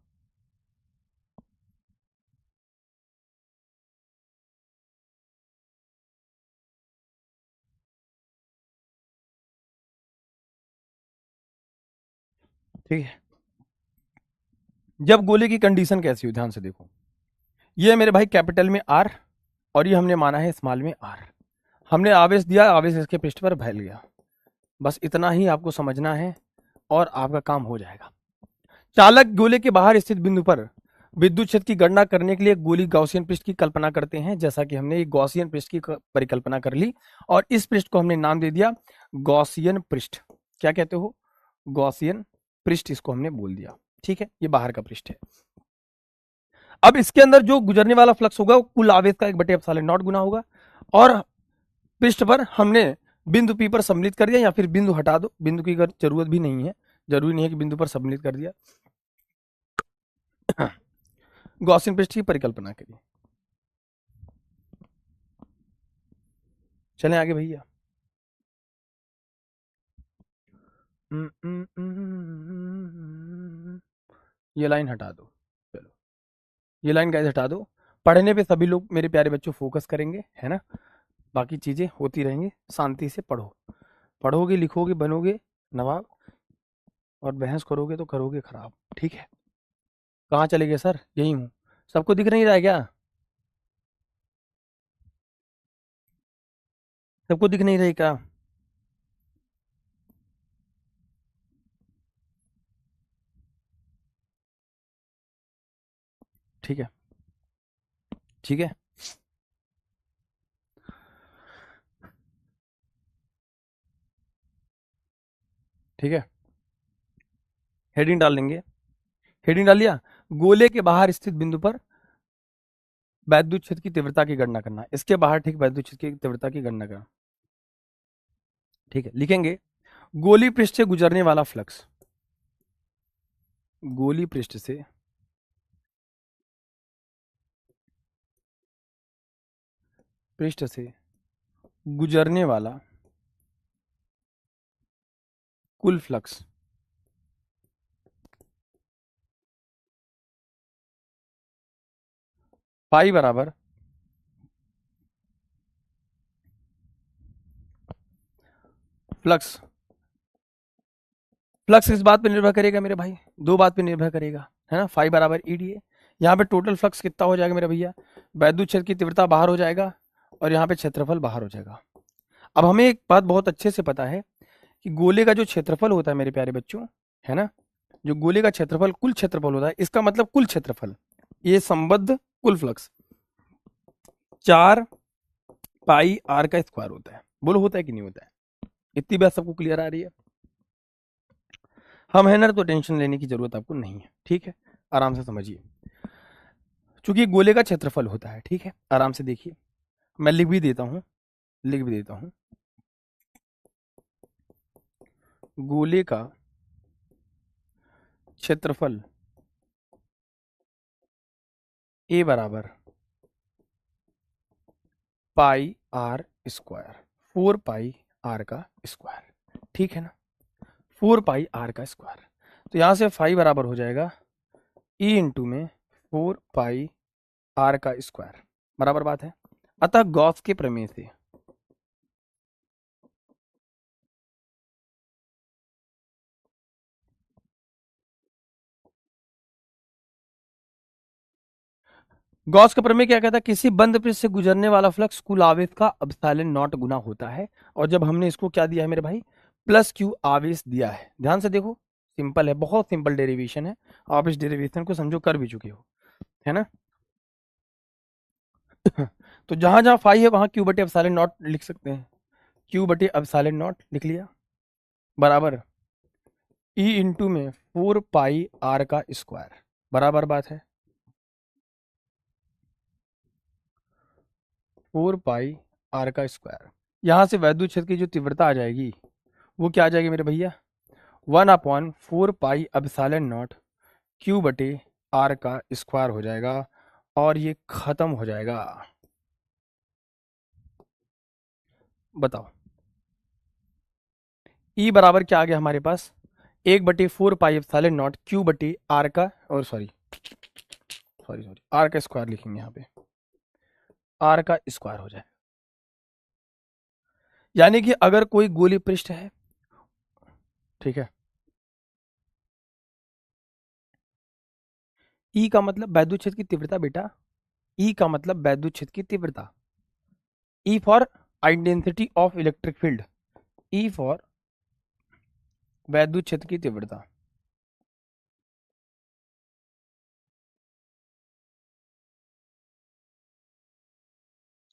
ठीक है, जब गोले की कंडीशन कैसी हो? ध्यान से देखो, ये मेरे भाई कैपिटल में आर और ये हमने माना है स्मॉल में आर। हमने आवेश दिया, आवेश इसके पृष्ठ पर फैल गया। बस इतना ही आपको समझना है और आपका काम हो जाएगा। चालक गोले के बाहर स्थित बिंदु पर विद्युत क्षेत्र की गणना करने के लिए गोली गॉसियन पृष्ठ की कल्पना करते हैं। जैसा कि हमने एक गॉसियन पृष्ठ की परिकल्पना कर ली और इस पृष्ठ को हमने नाम दे दिया गॉसियन पृष्ठ। क्या कहते हो? गॉसियन पृष्ठ, इसको हमने बोल दिया। ठीक है, ये बाहर का पृष्ठ है। अब इसके अंदर जो गुजरने वाला फ्लक्स होगा वो कुल आवेश का 1/ε0 गुना होगा, और पृष्ठ पर हमने बिंदु पी पर सम्मिलित कर दिया, या फिर बिंदु हटा दो, बिंदु की जरूरत भी नहीं है, जरूरी नहीं है कि बिंदु पर सम्मिलित कर दिया। गॉसियन पृष्ठ की परिकल्पना करिए। चलें आगे भैया। ये लाइन हटा दो, चलो ये लाइन कैसे हटा दो। पढ़ने पे सभी लोग मेरे प्यारे बच्चों फोकस करेंगे, है ना। बाकी चीजें होती रहेंगी, शांति से पढ़ो। पढ़ोगे लिखोगे बनोगे नवाब, और बहस करोगे तो करोगे खराब, ठीक है। कहाँ चले गए सर? यही हूँ। सबको दिख नहीं रहा है क्या? सबको दिख नहीं रही क्या? ठीक है, ठीक है। ठीक है, हेडिंग डाल लेंगे। हेडिंग डाल लिया। गोले के बाहर स्थित बिंदु पर वैद्युत क्षेत्र की तीव्रता की गणना करना। इसके बाहर ठीक वैद्युत क्षेत्र की तीव्रता की गणना करना। ठीक है, लिखेंगे गोली पृष्ठ से गुजरने वाला फ्लक्स, गोली पृष्ठ से गुजरने वाला कुल फ्लक्स पाई बराबर फ्लक्स। फ्लक्स किस बात पे निर्भर करेगा मेरे भाई? दो बात पे निर्भर करेगा, है ना। फाई बराबर ईडीए। यहाँ पे टोटल फ्लक्स कितना हो जाएगा मेरे भैया? वैद्युत क्षेत्र की तीव्रता बाहर हो जाएगा और यहाँ पे क्षेत्रफल बाहर हो जाएगा। अब हमें एक बात बहुत अच्छे से पता है कि गोले का जो क्षेत्रफल होता है मेरे प्यारे बच्चों, है ना, जो गोले का क्षेत्रफल कुल क्षेत्रफल होता है, इसका मतलब कुल क्षेत्रफल, ये संबद्ध कुल फ्लक्स 4 पाई आर का स्क्वायर होता है। बोलो होता है कि नहीं होता है? इतनी बात सबको क्लियर आ रही है? हम है ना, तो टेंशन लेने की जरूरत आपको नहीं है, ठीक है। आराम से समझिए, चूंकि गोले का क्षेत्रफल होता है, ठीक है। आराम से देखिए, मैं लिख भी देता हूं, लिख भी देता हूं। गोले का क्षेत्रफल ए बराबर पाई आर स्क्वायर, 4 पाई आर का स्क्वायर, ठीक है ना। 4 पाई आर का स्क्वायर, तो यहां से फाई बराबर हो जाएगा ई इंटू में 4 पाई आर का स्क्वायर, बराबर बात है। अतः गॉस के प्रमेय से गॉस का प्रमेय क्या कहता है? किसी बंद पृष्ठ से गुजरने वाला फ्लक्स कुल आवेश का एप्सिलॉन नॉट गुना होता है। और जब हमने इसको क्या दिया है मेरे भाई? प्लस क्यू आवेश दिया है। ध्यान से देखो, सिंपल है, बहुत सिंपल डेरिवेशन है। आप इस डेरिवेशन को समझो कर भी चुके हो, है ना। तो जहां जहां फाई है वहां क्यू बटे एप्सिलॉन नॉट लिख सकते हैं। क्यू बटे एप्सिलॉन नॉट लिख लिया, बराबर ई इंटू में 4 पाई आर का स्क्वायर, बराबर बात है। 4 पाई आर का स्क्वायर, यहां से वैद्युत क्षेत्र की जो तीव्रता आ जाएगी वो क्या आ जाएगी मेरे भैया? 1/4 पाई एप्सिलॉन नॉट क्यू बटे आर का स्क्वायर हो जाएगा, और ये खत्म हो जाएगा। बताओ ई बराबर क्या आ गया हमारे पास? 1/4 पाई एप्सिलॉन नॉट क्यू बटे आर का, और सॉरी सॉरी सॉरी आर का स्क्वायर लिखेंगे यहाँ पे, आर का स्क्वायर हो जाए। यानी कि अगर कोई गोली पृष्ठ है, ठीक है, ई का मतलब वैद्युत क्षेत्र की तीव्रता बेटा, ई का मतलब वैद्युत क्षेत्र की तीव्रता। E for intensity of electric field, E for वैद्युत क्षेत्र की तीव्रता,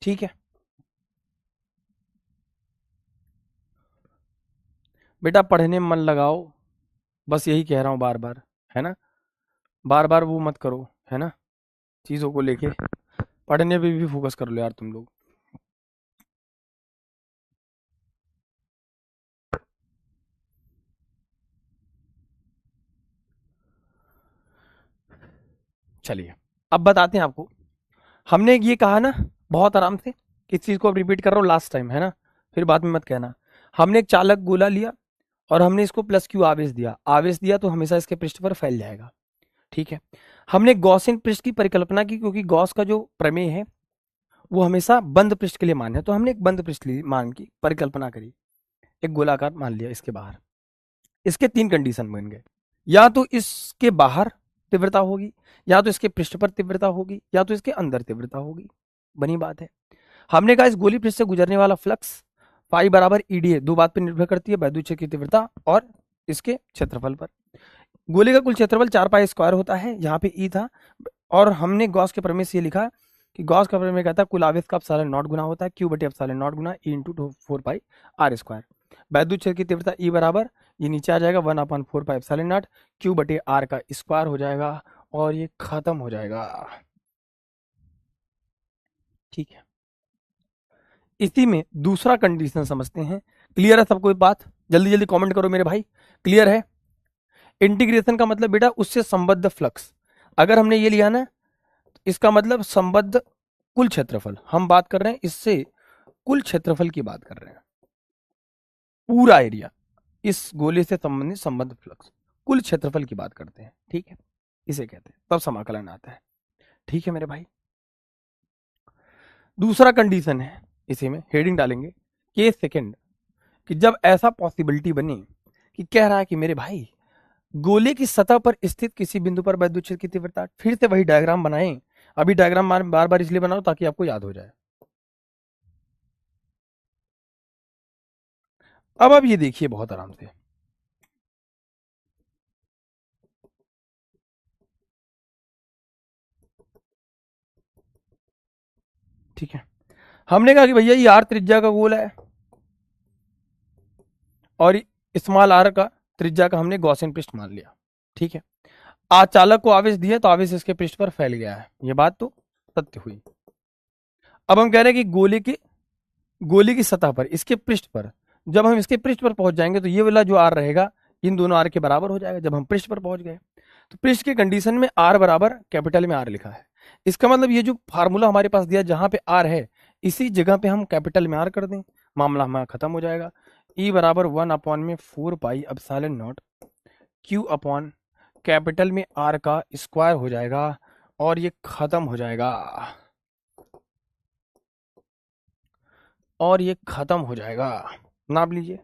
ठीक है बेटा। पढ़ने में मन लगाओ, बस यही कह रहा हूं बार बार, है ना। बार बार वो मत करो, है ना, चीजों को लेके। पढ़ने पे भी फोकस कर लो यार तुम लोग। चलिए अब बताते हैं आपको। हमने ये कहा ना बहुत आराम से, किस चीज को अब रिपीट कर रहा हूँ लास्ट टाइम, है ना। फिर बाद में मत कहना। हमने एक चालक गोला लिया और हमने इसको प्लस क्यू आवेश दिया तो हमेशा इसके पृष्ठ पर फैल जाएगा, ठीक है। हमने गॉसियन पृष्ठ की परिकल्पना की, क्योंकि गॉस का जो प्रमेय है वो हमेशा बंद पृष्ठ के लिए मान्य है, तो हमने एक बंद पृष्ठ मान की परिकल्पना करी, एक गोलाकार मान लिया इसके बाहर। इसके 3 कंडीशन बन गए, या तो इसके बाहर तीव्रता होगी, या तो इसके पृष्ठ पर तीव्रता होगी, या तो इसके अंदर तीव्रता होगी। बनी बात है। हमने कहा इस गोली पृष्ठ से गुजरने वाला फ्लक्स पाई बराबर ईडी है। दो बात पर निर्भर करती है, वैद्युत क्षेत्र की तीव्रता और इसके क्षेत्रफल पर। गोले का कुल क्षेत्रफल 4 पाई स्क्वायर होता है, यहाँ पे ई था, और हमने गॉस के प्रमेय से ये लिखा कि गॉस का प्रमेय कहता है कुल आवेश का एप्सिलॉन नॉट गुना होता है क्यू बटे एप्सिलॉन नॉट गुना e into 4 pi R square. वैद्युत क्षेत्र की तीव्रता ई बराबर, ये नीचे आ जाएगा 1/4 पाई एप्सिलॉन नॉट क्यू बटे आर का स्क्वायर हो जाएगा, और ये खत्म हो जाएगा, ठीक है। इसी में दूसरा कंडीशन समझते हैं। क्लियर है सबको बात? जल्दी जल्दी कमेंट करो मेरे भाई, क्लियर है? इंटीग्रेशन का मतलब बेटा उससे संबद्ध फ्लक्स। अगर हमने ये लिया ना, इसका मतलब संबद्ध कुल क्षेत्रफल, हम बात कर रहे हैं इससे कुल क्षेत्रफल की बात कर रहे हैं, पूरा एरिया, इस गोले से संबंधित संबद्ध फ्लक्स कुल क्षेत्रफल की बात करते हैं, ठीक है, इसे कहते हैं, तब समाकलन आता है, ठीक है मेरे भाई। दूसरा कंडीशन है, इसी में हेडिंग डालेंगे केस सेकंड, कि जब ऐसा पॉसिबिलिटी बने कि कह रहा है कि मेरे भाई गोले की सतह पर स्थित किसी बिंदु पर वैद्युत क्षेत्र की तीव्रता, फिर से वही डायग्राम बनाएं। अभी डायग्राम बार बार इसलिए बनाओ ताकि आपको याद हो जाए। अब ये देखिए बहुत आराम से, ठीक है। हमने कहा कि भैया ये आर त्रिज्या का गोला है और स्मॉल आर का त्रिज्या का हमने गॉसियन पृष्ठ मान लिया, ठीक है। चालक को आवेश दिया तो आवेश इसके पृष्ठ पर फैल गया है, ये बात तो सत्य हुई। अब हम कह रहे हैं कि गोले की सतह पर, इसके पृष्ठ पर, जब हम इसके पृष्ठ पर पहुंच जाएंगे तो ये वाला जो आर रहेगा इन दोनों आर के बराबर हो जाएगा। जब हम पृष्ठ पर पहुंच गए तो पृष्ठ के कंडीशन में आर बराबर कैपिटल में आर लिखा है, इसका मतलब ये जो फार्मूला हमारे पास दिया जहां पे आर है इसी जगह पे हम कैपिटल में आर कर दें, मामला हमारा खत्म हो जाएगा। ई बराबर 1/4 pi epsilon not Q upon capital में आर का स्क्वायर हो जाएगा, और ये खत्म हो जाएगा, और ये खत्म हो जाएगा, नाप लीजिए,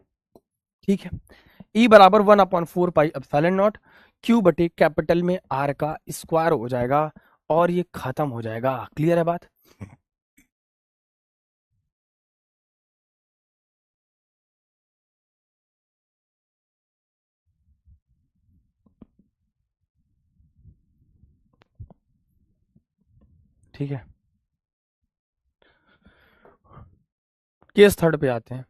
ठीक है। ई बराबर 1/4 पाई एप्सिलॉन नॉट क्यू बटे कैपिटल में आर का स्क्वायर हो जाएगा, और ये खत्म हो जाएगा। क्लियर है बात? ठीक है, केस थर्ड पे आते हैं।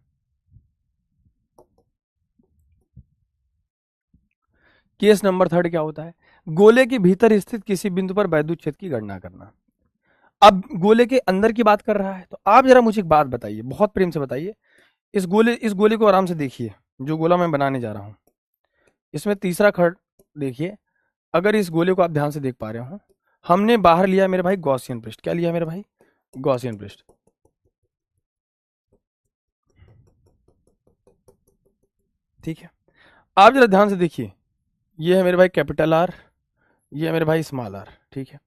केस नंबर थर्ड क्या होता है? गोले के भीतर स्थित किसी बिंदु पर वैद्युत क्षेत्र की गणना करना। अब गोले के अंदर की बात कर रहा है, तो आप जरा मुझे एक बात बताइए, बहुत प्रेम से बताइए। इस गोले को आराम से देखिए, जो गोला मैं बनाने जा रहा हूं, इसमें तीसरा खड़ देखिए। अगर इस गोले को आप ध्यान से देख पा रहे हो, हमने बाहर लिया मेरे भाई गॉसियन पृष्ठ। क्या लिया मेरे भाई? गॉसियन पृष्ठ। ठीक है, आप जरा ध्यान से देखिए, ये है मेरे भाई कैपिटल आर, ये है मेरे भाई स्मॉल आर, ठीक है।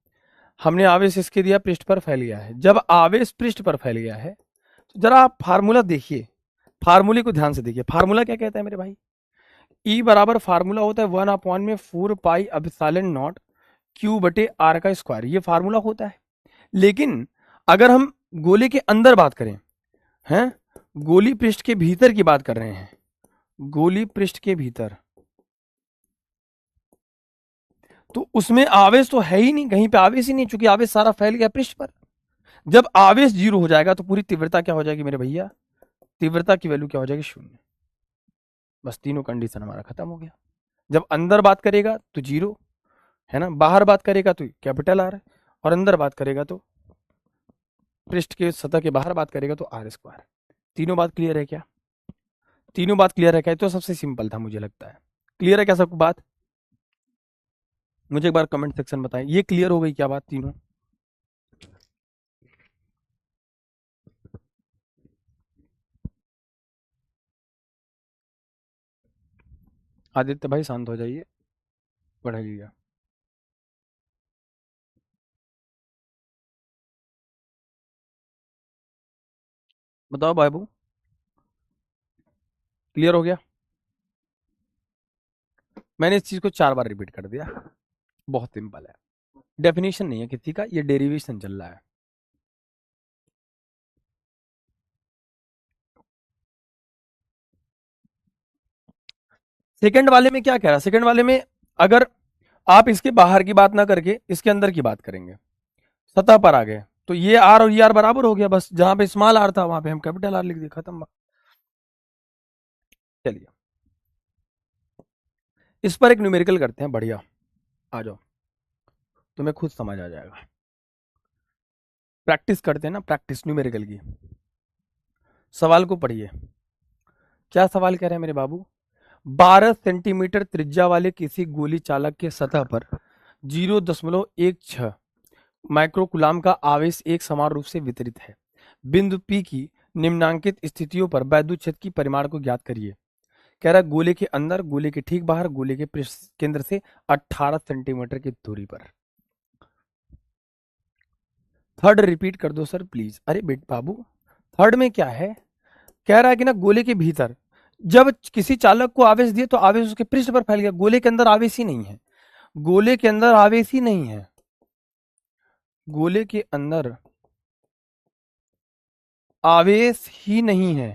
हमने आवेश इसके दिया, पृष्ठ पर फैल गया है। जब आवेश पृष्ठ पर फैल गया है तो जरा आप फार्मूला देखिए, फार्मूले को ध्यान से देखिए। फार्मूला क्या कहता है मेरे भाई? ई बराबर फार्मूला होता है 1/4 पाई एप्सिलॉन नॉट क्यू बटे आर का स्क्वायर, ये फार्मूला होता है। लेकिन अगर हम गोले के अंदर बात करें, हैं, गोली पृष्ठ के भीतर की बात कर रहे हैं, गोली पृष्ठ के भीतर, तो उसमें आवेश तो है ही नहीं, कहीं पे आवेश ही नहीं, चूंकि आवेश सारा फैल गया पृष्ठ पर। जब आवेश 0 हो जाएगा तो पूरी तीव्रता क्या हो जाएगी मेरे भैया? तीव्रता की वैल्यू क्या हो जाएगी? 0। बस तीनों कंडीशन हमारा खत्म हो गया। जब अंदर बात करेगा तो 0 है ना, बाहर बात करेगा तो कैपिटल आर, और अंदर बात करेगा तो पृष्ठ के सतह के बाहर बात करेगा तो आर स्क्वायर। तीनों बात क्लियर है क्या? तीनों बात क्लियर है क्या? तो सबसे सिंपल था मुझे लगता है। क्लियर है क्या सबको बात? मुझे एक बार कमेंट सेक्शन बताएं, ये क्लियर हो गई क्या बात तीनों? आदित्य भाई शांत हो जाइए, पढ़ लीजिए। बताओ बाबू, क्लियर हो गया? मैंने इस चीज को 4 बार रिपीट कर दिया। बहुत सिंपल है, डेफिनेशन नहीं है किसी का, ये डेरिवेशन चल रहा है। सेकंड वाले में क्या कह रहा है? सेकंड वाले में अगर आप इसके बाहर की बात ना करके इसके अंदर की बात करेंगे, सतह पर आ गए, तो ये आर और ये आर बराबर हो गया, बस जहां पे स्मॉल आर था वहां पे हम कैपिटल आर लिख दिए, खत्म बात। चलिए इस पर एक न्यूमेरिकल करते हैं, बढ़िया, आ जाओ, तुम्हें खुद समझ आ जाएगा। प्रैक्टिस करते हैं ना, प्रैक्टिस न्यूमेरिकल की। सवाल को पढ़िए, क्या सवाल कह रहे हैं मेरे बाबू? 12 सेंटीमीटर त्रिज्या वाले किसी गोली चालक के सतह पर 0.16 माइक्रोकुलाम का आवेश एक समान रूप से वितरित है। बिंदु P की निम्नांकित स्थितियों पर वैद्युत क्षेत्र की परिमाण को ज्ञात करिए। कह रहा है गोले के अंदर, गोले के ठीक बाहर, गोले के पृष्ठ केंद्र से 18 सेंटीमीटर की दूरी पर। थर्ड रिपीट कर दो सर प्लीज। अरे बेट बाबू, थर्ड में क्या है? कह रहा है कि ना गोले के भीतर जब किसी चालक को आवेश दिए तो आवेश उसके पृष्ठ पर फैल गया, गोले के अंदर आवेश ही नहीं है, गोले के अंदर आवेश ही नहीं है, गोले के अंदर आवेश ही नहीं है।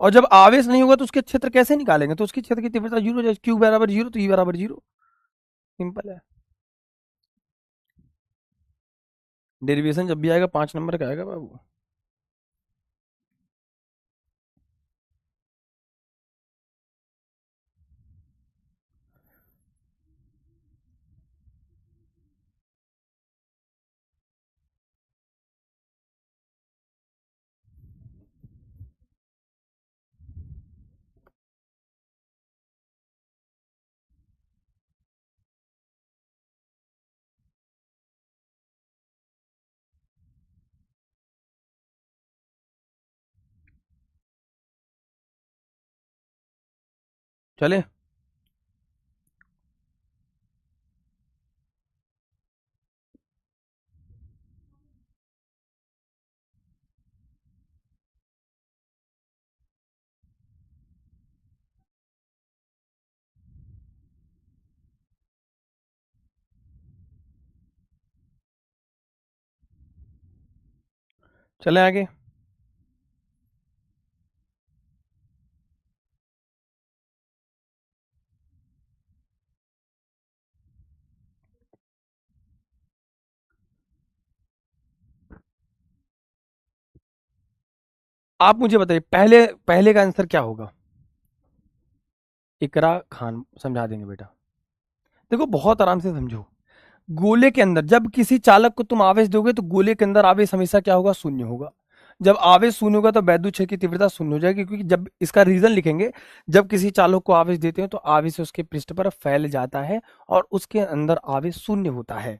और जब आवेश नहीं होगा तो उसके क्षेत्र कैसे निकालेंगे? तो उसके क्षेत्र की तीव्रता 0 हो जाएगी, क्यू बराबर 0 तो ई बराबर 0। सिंपल है। डेरिवेशन जब भी आएगा 5 नंबर का आएगा बाबू। चले, चले आगे। आप मुझे बताइए पहले पहले का आंसर क्या होगा? इकरा खान समझा देंगे बेटा। देखो बहुत आराम से समझो, गोले के अंदर जब किसी चालक को तुम आवेश दोगे तो गोले के अंदर आवेश हमेशा क्या होगा? शून्य होगा। जब आवेश शून्य होगा तो वैद्युत क्षेत्र की तीव्रता शून्य हो जाएगी, क्योंकि जब इसका रीजन लिखेंगे, जब किसी चालक को आवेश देते हैं तो आवेश उसके पृष्ठ पर फैल जाता है और उसके अंदर आवेश शून्य होता है।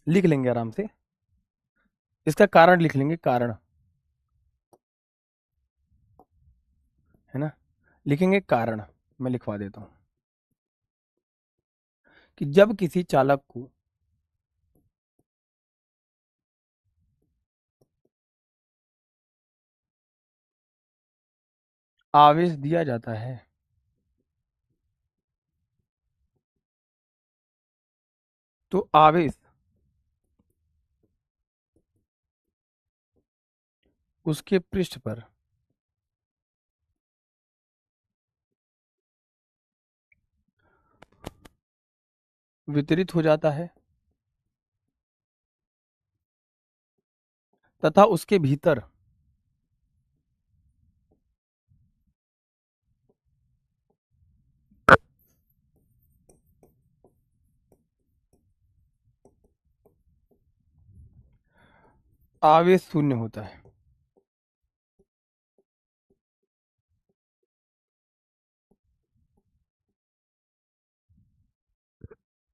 लिख लेंगे आराम से, इसका कारण लिख लेंगे, कारण, है ना, लिखेंगे कारण। मैं लिखवा देता हूं कि जब किसी चालक को आवेश दिया जाता है तो आवेश उसके पृष्ठ पर वितरित हो जाता है तथा उसके भीतर आवेश शून्य होता है।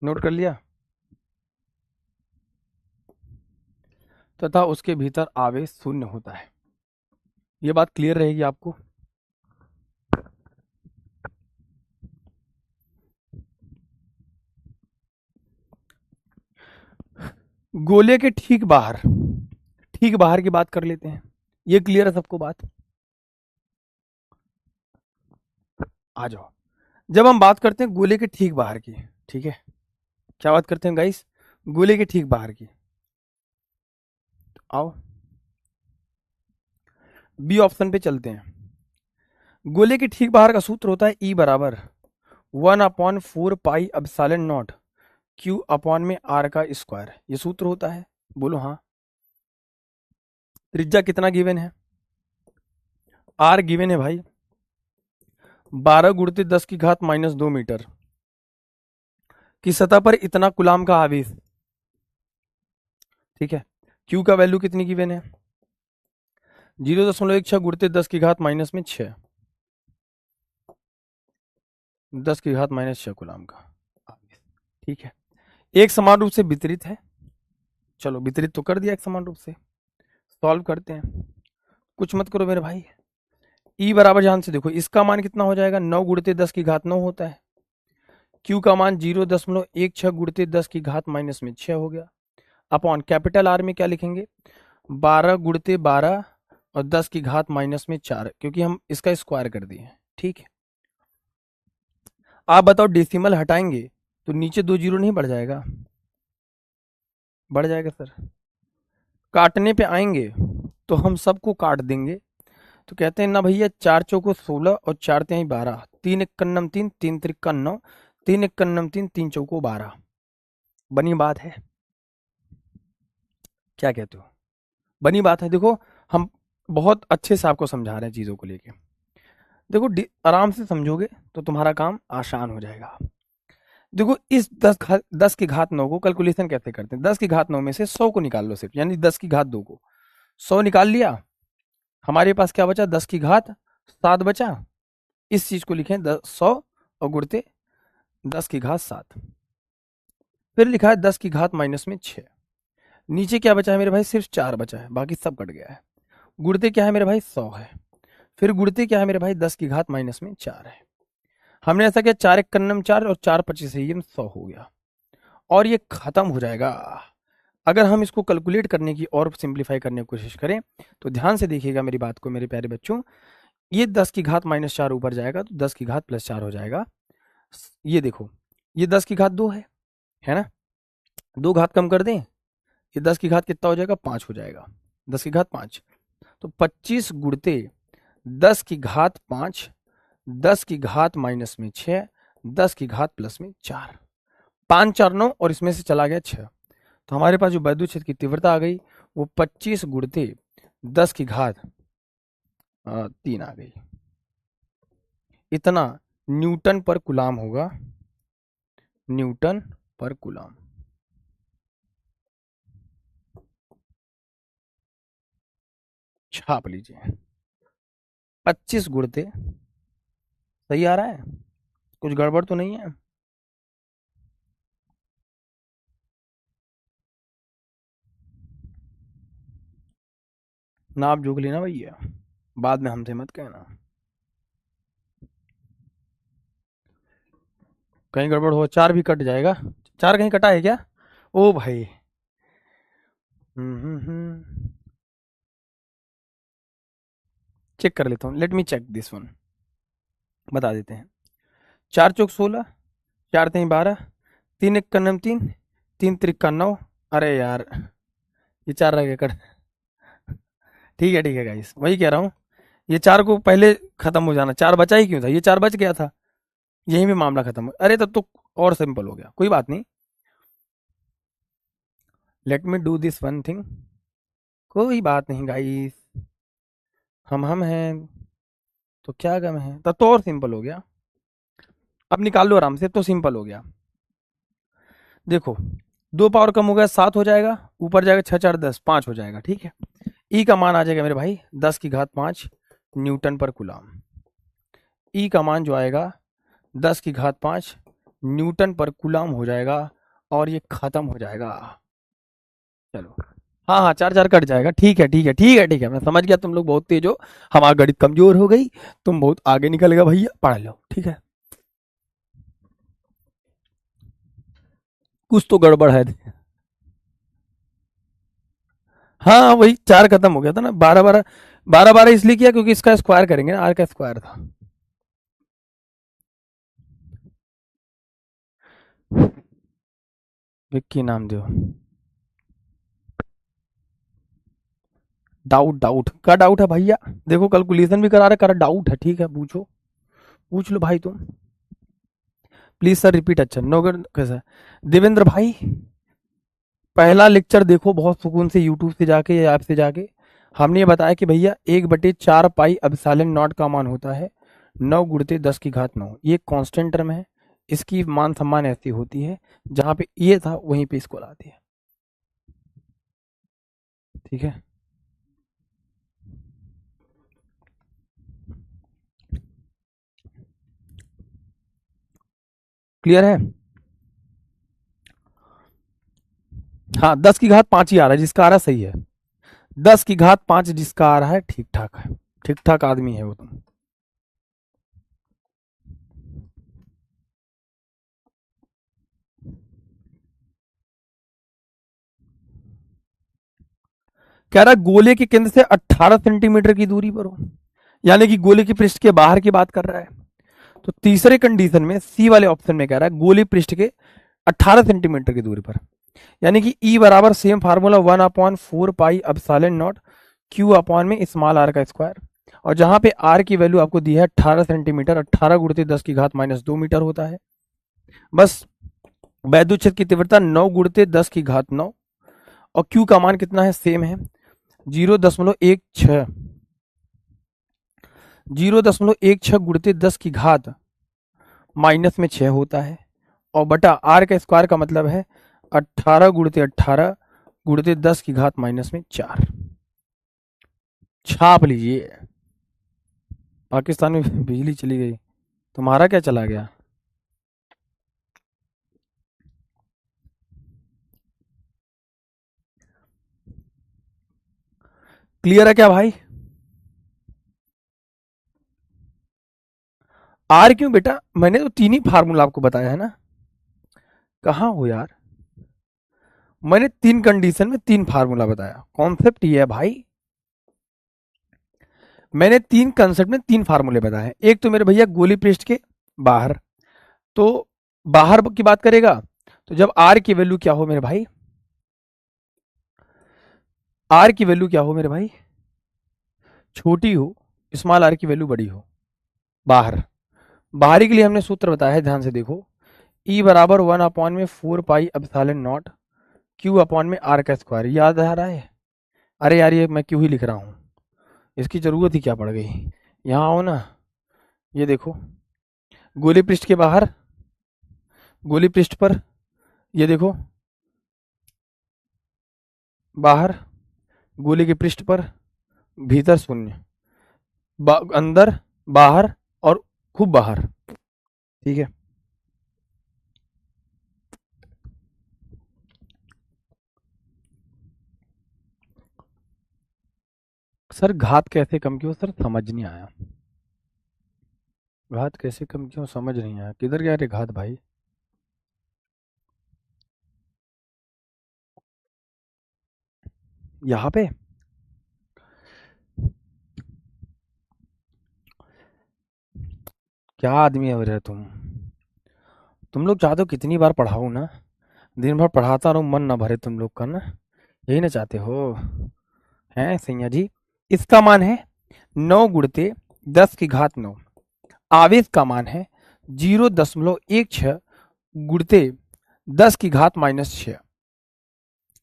नोट कर लिया? तथा उसके भीतर आवेश शून्य होता है। ये बात क्लियर रहेगी आपको? गोले के ठीक बाहर की बात कर लेते हैं। ये क्लियर है सबको बात? आ जाओ। जब हम बात करते हैं गोले के ठीक बाहर की, ठीक है, क्या बात करते हैं गाइस? गोले के ठीक बाहर की। आओ बी ऑप्शन पे चलते हैं। गोले के ठीक बाहर का सूत्र होता है ई बराबर 1/4 pi epsilon not Q upon में आर का स्क्वायर। ये सूत्र होता है, बोलो हाँ। त्रिज्या कितना गिवन है? आर गिवन है भाई 12 गुणित 10 की घात -2 मीटर की सतह पर इतना कुलाम का आवेश, ठीक है। क्यू का वैल्यू कितनी गिवन है? 0.16 गुणित 10 की घात -6, 10 की घात -6 कुलाम का आवेश, ठीक है। एक समान रूप से वितरित है। चलो वितरित तो कर दिया एक समान रूप से, सॉल्व करते हैं। कुछ मत करो मेरे भाई। ई बराबर ध्यान से देखो, इसका मान कितना हो जाएगा? 9 गुणित 10 की घात 9 होता है। क्यू का मान 0.16 गुणित 10 की घात -6 हो गया, अपॉन कैपिटल आर में क्या लिखेंगे? 12 गुणित 12 और 10 की घात -4, क्योंकि हम इसका स्क्वायर कर दिए, ठीक है। आप बताओ डेसिमल हटाएंगे तो नीचे 2 जीरो नहीं बढ़ जाएगा? बढ़ जाएगा सर। काटने पे आएंगे तो हम सबको काट देंगे, तो कहते हैं ना भैया 4 चौको 16 और 4 तिहाई 12, 3 एक कन्नम 3, 3 त्रिक्का 9, 3 एक कन्नम 3, 3 चौको 12। बनी बात है? क्या कहते हो? बनी बात है। देखो हम बहुत अच्छे से आपको समझा रहे हैं चीज़ों को लेके। देखो आराम से समझोगे तो तुम्हारा काम आसान हो जाएगा। देखो इस 10 की घात 9 को कैलकुलेशन कैसे करते हैं? 10 की घात 9 में से 100 को निकाल लो सिर्फ, यानी 10 की घात 2 को 100 निकाल लिया, हमारे पास क्या बचा? 10 की घात 7 बचा। इस चीज को लिखें 100 और गुणते 10 की घात 7। फिर लिखा है 10 की घात -6। नीचे क्या बचा है मेरे भाई? सिर्फ 4 बचा है, बाकी सब कट गया है। गुणते क्या है मेरे भाई? 100 है। फिर गुणते क्या है मेरे भाई? 10 की घात -4 है। हमने ऐसा किया 4 एक कन्नम 4 और 4 25 है, ये 100 हो गया और ये खत्म हो जाएगा। अगर हम इसको कैलकुलेट करने की और सिंप्लीफाई करने की कोशिश करें तो ध्यान से देखिएगा मेरी बात को मेरे प्यारे बच्चों। ये 10 की घात -4 ऊपर जाएगा तो 10 की घात +4 हो जाएगा। ये देखो ये 10 की घात 2 है ना, 2 घात कम कर दें, ये 10 की घात कितना हो जाएगा? 5 हो जाएगा। 10 की घात 5 तो 25 गुणते 10 की घात 5, 10 की घात -6, 10 की घात +4, 5 4 9 और इसमें से चला गया 6, तो हमारे पास जो वैद्युत क्षेत्र की तीव्रता आ गई वो 25 गुणते 10 की घात 3 आ गई। इतना न्यूटन पर कुलाम होगा, न्यूटन पर कुलाम। छाप लीजिए 25 गुणते, सही आ रहा है? कुछ गड़बड़ तो नहीं है? नाप जोख लेना भैया, बाद में हमसे मत कहना कहीं गड़बड़ हो। 4 भी कट जाएगा, 4 कहीं कटा है क्या? ओ भाई चेक कर लेता हूँ, let me check this one, बता देते हैं। 4 चौक 16, 4 तिहाई 12, 3 एक कन्नम 3, 3 त्रिक्का 9, अरे यार ये 4 रह गए कट। ठीक है गाइस, वही कह रहा हूँ, ये 4 को पहले खत्म हो जाना, 4 बचा ही क्यों था? ये 4 बच गया था, यहीं में मामला खत्म हो। अरे तब तो और सिंपल हो गया, कोई बात नहीं। Let me do this one thing, कोई बात नहीं गाइस, हम हैं तो क्या गम है, तब तो और सिंपल हो गया। अब निकाल लो आराम से, तो सिंपल हो गया। देखो 2 पावर कम हो गया 7 हो जाएगा, ऊपर जाएगा 6 4 10 5 हो जाएगा, ठीक है। ई का मान आ जाएगा मेरे भाई 10 की घात 5 न्यूटन पर कुलाम। ई का मान जो आएगा 10 की घात 5 न्यूटन पर कुलाम हो जाएगा और ये खत्म हो जाएगा। चलो हाँ हाँ 4 4 कट जाएगा, ठीक है मैं समझ गया, तुम लोग बहुत तेज हो, हमारा गणित कमजोर हो गई, तुम बहुत आगे निकल गए भैया, पढ़ लो, ठीक है। कुछ तो गड़बड़ है। हाँ वही 4 खत्म हो गया था ना, 12 12 इसलिए किया क्योंकि इसका स्क्वायर करेंगे ना, आर का स्क्वायर था। विक्की नाम दो। डाउट डाउट का डाउट है भैया, देखो कैलकुलेशन भी करा रहे, करा डाउट है, ठीक है पूछो, पूछ लो भाई तुम। Please sir repeat. अच्छा नौकर कैसा है? देवेंद्र भाई पहला लेक्चर देखो बहुत सुकून से यूट्यूब से जाके या ऐप से जाके, हमने ये बताया कि भैया 1/4 पाई एप्सिलॉन नॉट का मान होता है 9 × 10⁻9। ये कांस्टेंट टर्म है, इसकी मान सम्मान ऐसी होती है, जहां पे ये था वहीं पे इसको लाती है, ठीक है। क्लियर है? हाँ 10⁻5 ही आ रहा है, जिसका आ रहा है सही है, 10⁻5 जिसका आ रहा है ठीक ठाक है, ठीक ठाक आदमी है वो तुम। कह रहा है गोले के केंद्र से 18 सेंटीमीटर की दूरी पर हो, यानी कि गोले की पृष्ठ के बाहर की बात कर रहा है। तो तीसरे कंडीशन में सी वाले ऑप्शन में कह रहा है गोली पृष्ठ के 18 सेंटीमीटर की दूरी पर, यानी कि ई बराबर same formula 1/4 pi epsilon not Q upon में स्मॉल आर का स्क्वायर, और जहां पे आर की वैल्यू आपको दी है 18 सेंटीमीटर, 18 × 10⁻⁹ होता है। बस वैद्युत क्षेत्र की तीव्रता 9 × 10⁻9, और क्यू का मान कितना है, सेम है 0.16, 0.16 × 10⁻⁻6 होता है, और बटा आर का स्क्वायर का मतलब है 18 × 18 × 10⁻⁻4। छाप लीजिए। पाकिस्तान में बिजली चली गई, तुम्हारा क्या चला गया? क्लियर है क्या भाई? आर क्यों बेटा, मैंने तो 3 ही फार्मूला आपको बताया है ना, कहाँ हो यार? मैंने 3 कंडीशन में 3 फार्मूला बताया, कॉन्सेप्ट ये है भाई, मैंने 3 कंसेप्ट में 3 फार्मूले बताए हैं। एक तो मेरे भैया गोली पृष्ठ के बाहर, तो बाहर की बात करेगा तो जब आर की वैल्यू क्या हो मेरे भाई, आर की वैल्यू क्या हो मेरे भाई, छोटी हो, स्मॉल आर की वैल्यू बड़ी हो, बाहर, बाहरी के लिए हमने सूत्र बताया है, ध्यान से देखो, ई बराबर 1/4 pi epsilon not Q upon में आर का स्क्वायर, याद आ रहा है? अरे यार ये मैं क्यों ही लिख रहा हूँ, इसकी जरूरत ही क्या पड़ गई, यहाँ आओ ना, ये देखो गोली पृष्ठ के बाहर, गोली पृष्ठ पर, ये देखो बाहर, गोली के पृष्ठ पर, भीतर शून्य, अंदर, बाहर, और खूब बाहर, ठीक है। सर घात कैसे कम क्यों, सर समझ नहीं आया, घात कैसे कम क्यों समझ नहीं आया, किधर गया रे घात भाई? यहाँ पे क्या आदमी हो रहे तुम लोग चाहते हो कितनी बार पढ़ाओ ना, दिन भर पढ़ाता रहूं, मन ना भरे तुम लोग का ना, यही ना चाहते हो, हैं सैया जी? इसका मान है 9 × 10⁻⁹, आवेश का मान है 0.16 गुणते 10⁻⁻6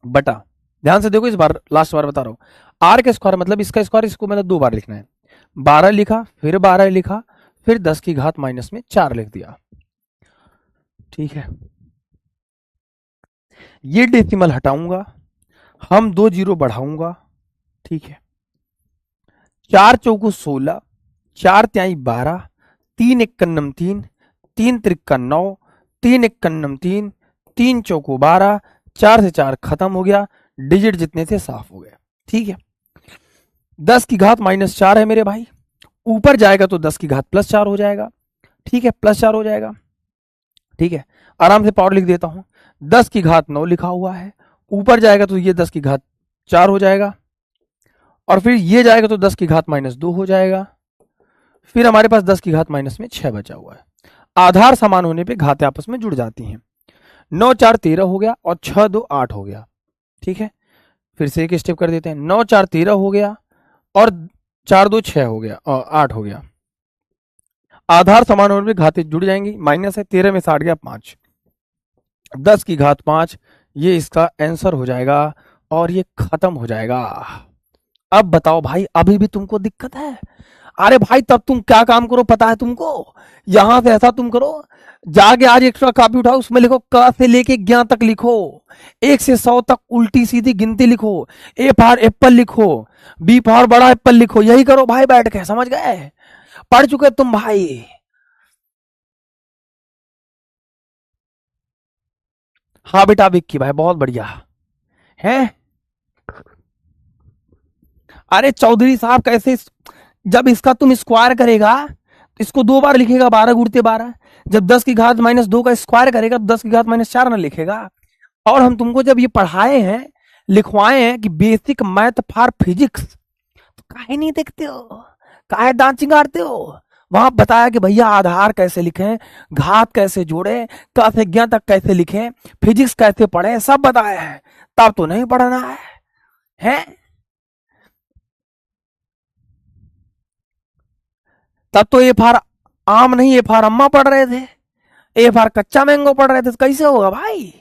बटा, ध्यान से देखो, इस बार लास्ट बार बता रहा हूं, आर का स्क्वायर मतलब इसका स्क्वायर, इसको मैंने 2 बार लिखना है, 12 लिखा, फिर 12 लिखा, फिर 10⁻⁻4 लिख दिया, ठीक है। ये डेसिमल हटाऊंगा, हम 2 जीरो बढ़ाऊंगा, ठीक है, 4 चौको 16, 4 त्याई 12, 3 इक्कन्नम 3, 3 त्रिक्का 9, 3 इक्कन्नम 3, 3 चौको 12, 4 से 4 खत्म हो गया, डिजिट जितने थे साफ हो गए, ठीक है। 10⁻⁻4 है मेरे भाई, ऊपर जाएगा तो 10⁻+4 हो जाएगा, ठीक है, +4 हो जाएगा, ठीक है। आराम से पावर लिख देता हूं, 10⁻9 लिखा हुआ है, ऊपर जाएगा तो ये 10⁻ 4 हो जाएगा, और फिर ये जाएगा तो 10 की घात माइनस 2 हो जाएगा। फिर हमारे पास 10 की घात माइनस में 6 बचा हुआ है। आधार समान होने पे घातें आपस में जुड़ जाती हैं। 9 4 13 हो गया और 6 2 8 हो गया। ठीक है, फिर से एक स्टेप कर देते हैं। 9 4 13 हो गया और 4 2 6 हो गया और 8 हो गया। आधार समान होने पे घातें जुड़ जाएंगी। माइनस है, 13 में 60 गया 5, 10 की घात 5, ये इसका आंसर हो जाएगा और ये खत्म हो जाएगा। अब बताओ भाई, अभी भी तुमको दिक्कत है? अरे भाई तब तुम क्या काम करो पता है तुमको? यहां से ऐसा तुम करो, जाके आज एक्स्ट्रा कॉपी उठाओ, उसमें लिखो क से लेके ज्ञ तक लिखो, 1 से 100 तक उल्टी सीधी गिनती लिखो, ए फॉर एप्पल लिखो, बी फॉर बड़ा एप्पल लिखो। यही करो भाई बैठ के, समझ गए? पढ़ चुके तुम भाई। हाँ बेटा विक्की भाई, बहुत बढ़िया है। अरे चौधरी साहब कैसे, जब इसका तुम स्क्वायर करेगा इसको 2 बार लिखेगा, 12 गुणते 12। जब 10 की घात माइनस 2 का स्क्वायर करेगा तो 10 की घात माइनस 4 ना लिखेगा। और हम तुमको जब ये पढ़ाए हैं, लिखवाए हैं कि बेसिक मैथ फॉर फिजिक्स, तो काहे नहीं देखते हो? काहे दांत चिंगारते हो? वहां बताया कि भैया आधार कैसे लिखें, घात कैसे जोड़े, क से ज्ञ तक कैसे लिखें, फिजिक्स कैसे पढ़े, सब बताया है। तब तो नहीं पढ़ना है? तब तो ए फॉर आम नहीं, ए फॉर अम्मा पढ़ रहे थे, ए फॉर कच्चा मैंगो पढ़ रहे थे, तो कैसे होगा भाई?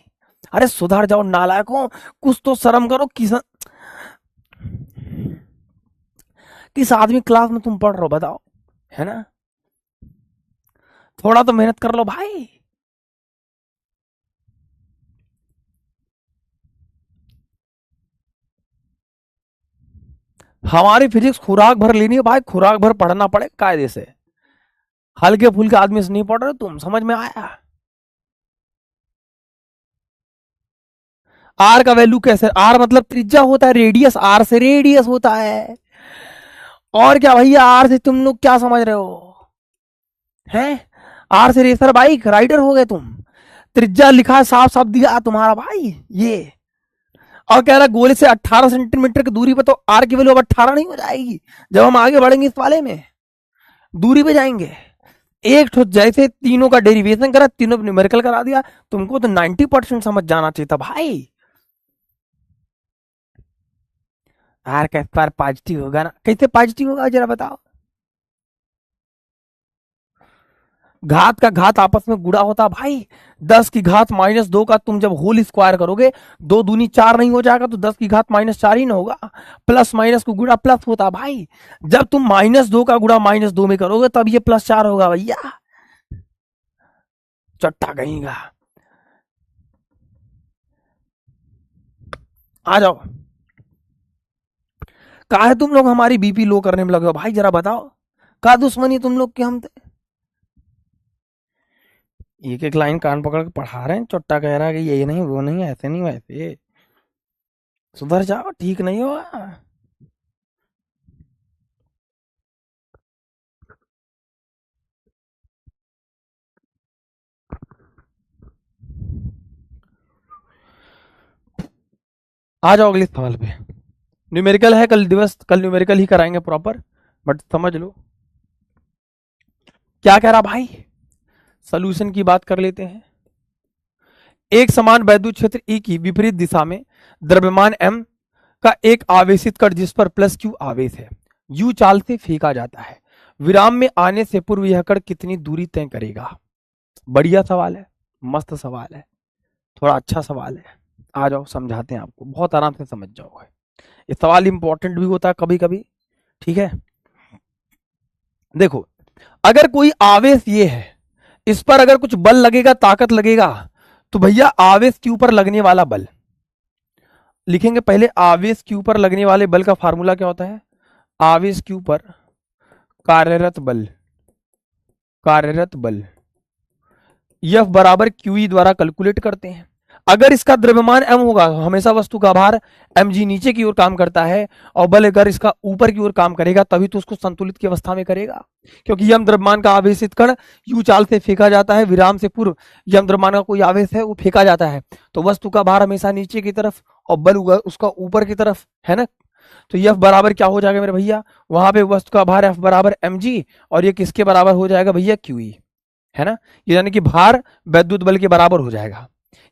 अरे सुधर जाओ नालायकों, कुछ तो शर्म करो। किस आदमी क्लास में तुम पढ़ रहे हो बताओ, है ना? थोड़ा तो मेहनत कर लो भाई। हमारी फिजिक्स खुराक भर लेनी है भाई, खुराक भर पढ़ना पड़े कायदे से। हल्के फुल्के आदमी से नहीं पढ़ रहे तुम, समझ में आया? आर का वैल्यू कैसे, आर मतलब त्रिज्या होता है, रेडियस आर से रेडियस होता है। और क्या भैया, आर से तुम लोग क्या समझ रहे हो? हैं? आर से रेसर बाइक राइडर हो गए तुम। त्रिज्या लिखा है, साफ साफ दिया तुम्हारा भाई ये। और कह रहा गोले से 18 सेंटीमीटर की दूरी पे, तो आर की वैल्यू अब 18 नहीं हो जाएगी जब हम आगे बढ़ेंगे इस वाले में, दूरी पे जाएंगे। एक तो जैसे तीनों का डेरिवेशन करा, तीनों न्यूमेरिकल करा दिया। तुमको तो 90% समझ जाना चाहिए था भाई। आर का स्क्वायर पॉजिटिव होगा ना? कैसे पॉजिटिव होगा जरा बताओ? घात का घात आपस में गुणा होता भाई। 10 की घात माइनस 2 का तुम जब होल स्क्वायर करोगे, 2 दूनी 4 नहीं हो जाएगा, तो 10 की घात माइनस 4 ही ना होगा। प्लस माइनस को गुणा प्लस होता भाई। जब तुम माइनस 2 का गुणा माइनस 2 में करोगे तब ये प्लस 4 होगा भैया। चट्टा कहेगा। आ जाओ। काहे तुम लोग हमारी बीपी लो करने में लगे हो भाई, जरा बताओ। का दुश्मनी तुम लोग की हम? एक एक लाइन कान पकड़ के पढ़ा रहे हैं, चुट्टा कह रहा है कि ये नहीं वो नहीं, ऐसे नहीं वैसे। सुधर जाओ, ठीक नहीं होगा। आ जाओ अगले सवाल पे। न्यूमेरिकल है कल दिवस, कल न्यूमेरिकल ही कराएंगे प्रॉपर, बट समझ लो क्या कह रहा भाई। सोल्यूशन की बात कर लेते हैं। एक समान वैद्युत क्षेत्र ई की विपरीत दिशा में द्रव्यमान एम का एक आवेशित कण जिस पर प्लस क्यू आवेश है, यू चाल से फेंका जाता है। विराम में आने से पूर्व यह कण कितनी दूरी तय करेगा? बढ़िया सवाल है, मस्त सवाल है, थोड़ा अच्छा सवाल है। आ जाओ समझाते हैं आपको, बहुत आराम से समझ जाओगे। ये सवाल इंपॉर्टेंट भी होता है कभी कभी, ठीक है? देखो, अगर कोई आवेश ये है, इस पर अगर कुछ बल लगेगा, ताकत लगेगा, तो भैया आवेश के ऊपर लगने वाला बल लिखेंगे पहले। आवेश के ऊपर लगने वाले बल का फार्मूला क्या होता है? आवेश के ऊपर कार्यरत बल, कार्यरत बल F बराबर QE द्वारा कैलकुलेट करते हैं। अगर इसका द्रव्यमान m होगा तो हमेशा वस्तु का भार mg नीचे की ओर काम करता है, और बल अगर इसका ऊपर की ओर काम करेगा तभी तो उसको संतुलित की अवस्था में करेगा, क्योंकि यम द्रव्यमान का आवेशित कण u चाल से फेंका जाता है, विराम से पूर्व यम द्रव्यमान का कोई आवेश है वो फेंका जाता है, तो वस्तु का भार हमेशा नीचे की तरफ और बल उसका ऊपर की तरफ, है ना। तो F बराबर क्या हो जाएगा मेरे भैया, वहां पे वस्तु का भार F बराबर mg, और ये किसके बराबर हो जाएगा भैया, QE, है ना। ये यानी कि भार वैद्युत बल के बराबर हो जाएगा,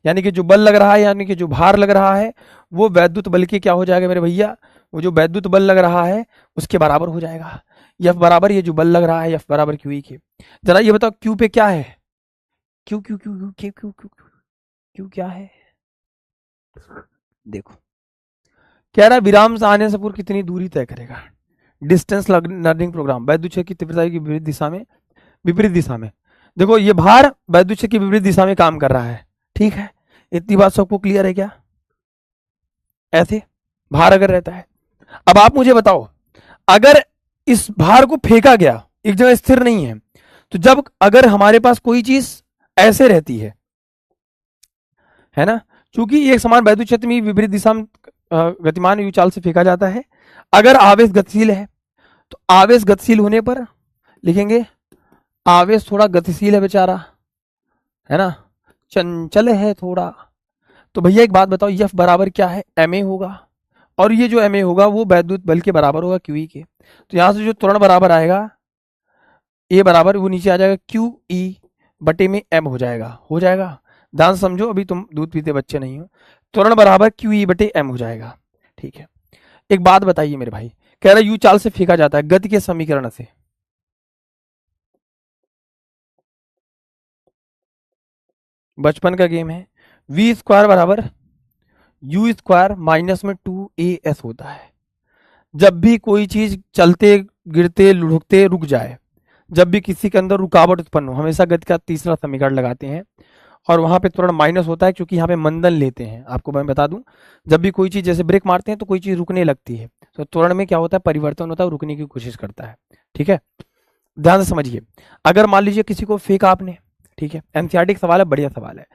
यानी कि जो बल लग रहा है, यानी कि जो भार लग रहा है वो वैद्युत बल के क्या हो जाएगा मेरे भैया, वो जो वैद्युत बल लग रहा है उसके बराबर हो जाएगा। F बराबर ये जो बल लग रहा है F बराबर QE के। जरा ये बताओ Q पे क्या है, Q Q Q Q Q Q Q Q क्या है, देखो कह रहा है विराम से आने से पूर्व कितनी दूरी तय करेगा, डिस्टेंस लर्निंग प्रोग्राम, वैद्युत क्षेत्र की तीव्रता की विपरीत दिशा में। देखो ये भार वैद्युत क्षेत्र की विपरीत दिशा में काम कर रहा है, ठीक है, इतनी बात सबको क्लियर है क्या, ऐसे भार अगर रहता है। अब आप मुझे बताओ, अगर इस भार को फेंका गया, एक जगह स्थिर नहीं है, तो जब अगर हमारे पास कोई चीज ऐसे रहती है ना, चूंकि एक समान वैद्युत क्षेत्र में विपरीत दिशा में गतिमान यू चाल से फेंका जाता है, अगर आवेश गतिशील है तो आवेश गतिशील होने पर लिखेंगे आवेश थोड़ा गतिशील है बेचारा, है ना, चंचल है थोड़ा, तो भैया एक बात बताओ F बराबर क्या है, ma होगा, और ये जो ma होगा वो वैद्युत बल के बराबर होगा QE के। तो यहां से जो त्वरण बराबर आएगा A बराबर वो नीचे आ जाएगा QE बटे में m हो जाएगा, ध्यान समझो, अभी तुम दूध पीते बच्चे नहीं हो, त्वरण बराबर QE बटे m हो जाएगा, ठीक है। एक बात बताइए मेरे भाई, कह रहा यू चाल से फेंका जाता है गति के समीकरण से, बचपन का गेम है, v स्क्वायर बराबर यू स्क्वायर माइनस में 2as होता है। जब भी कोई चीज चलते गिरते लुढ़कते रुक जाए, जब भी किसी के अंदर रुकावट उत्पन्न हो, हमेशा गति का तीसरा समीकरण लगाते हैं, और वहां पे त्वरण माइनस होता है क्योंकि यहाँ पे मंदन लेते हैं। आपको मैं बता दूं, जब भी कोई चीज जैसे ब्रेक मारते हैं तो कोई चीज रुकने लगती है, तो त्वरण में क्या होता है, परिवर्तन होता है, रुकने की कोशिश करता है, ठीक है, ध्यान से समझिए। अगर मान लीजिए किसी को फेंका आपने, ठीक है, एनसीईआरटी सवाल है, बढ़िया सवाल है,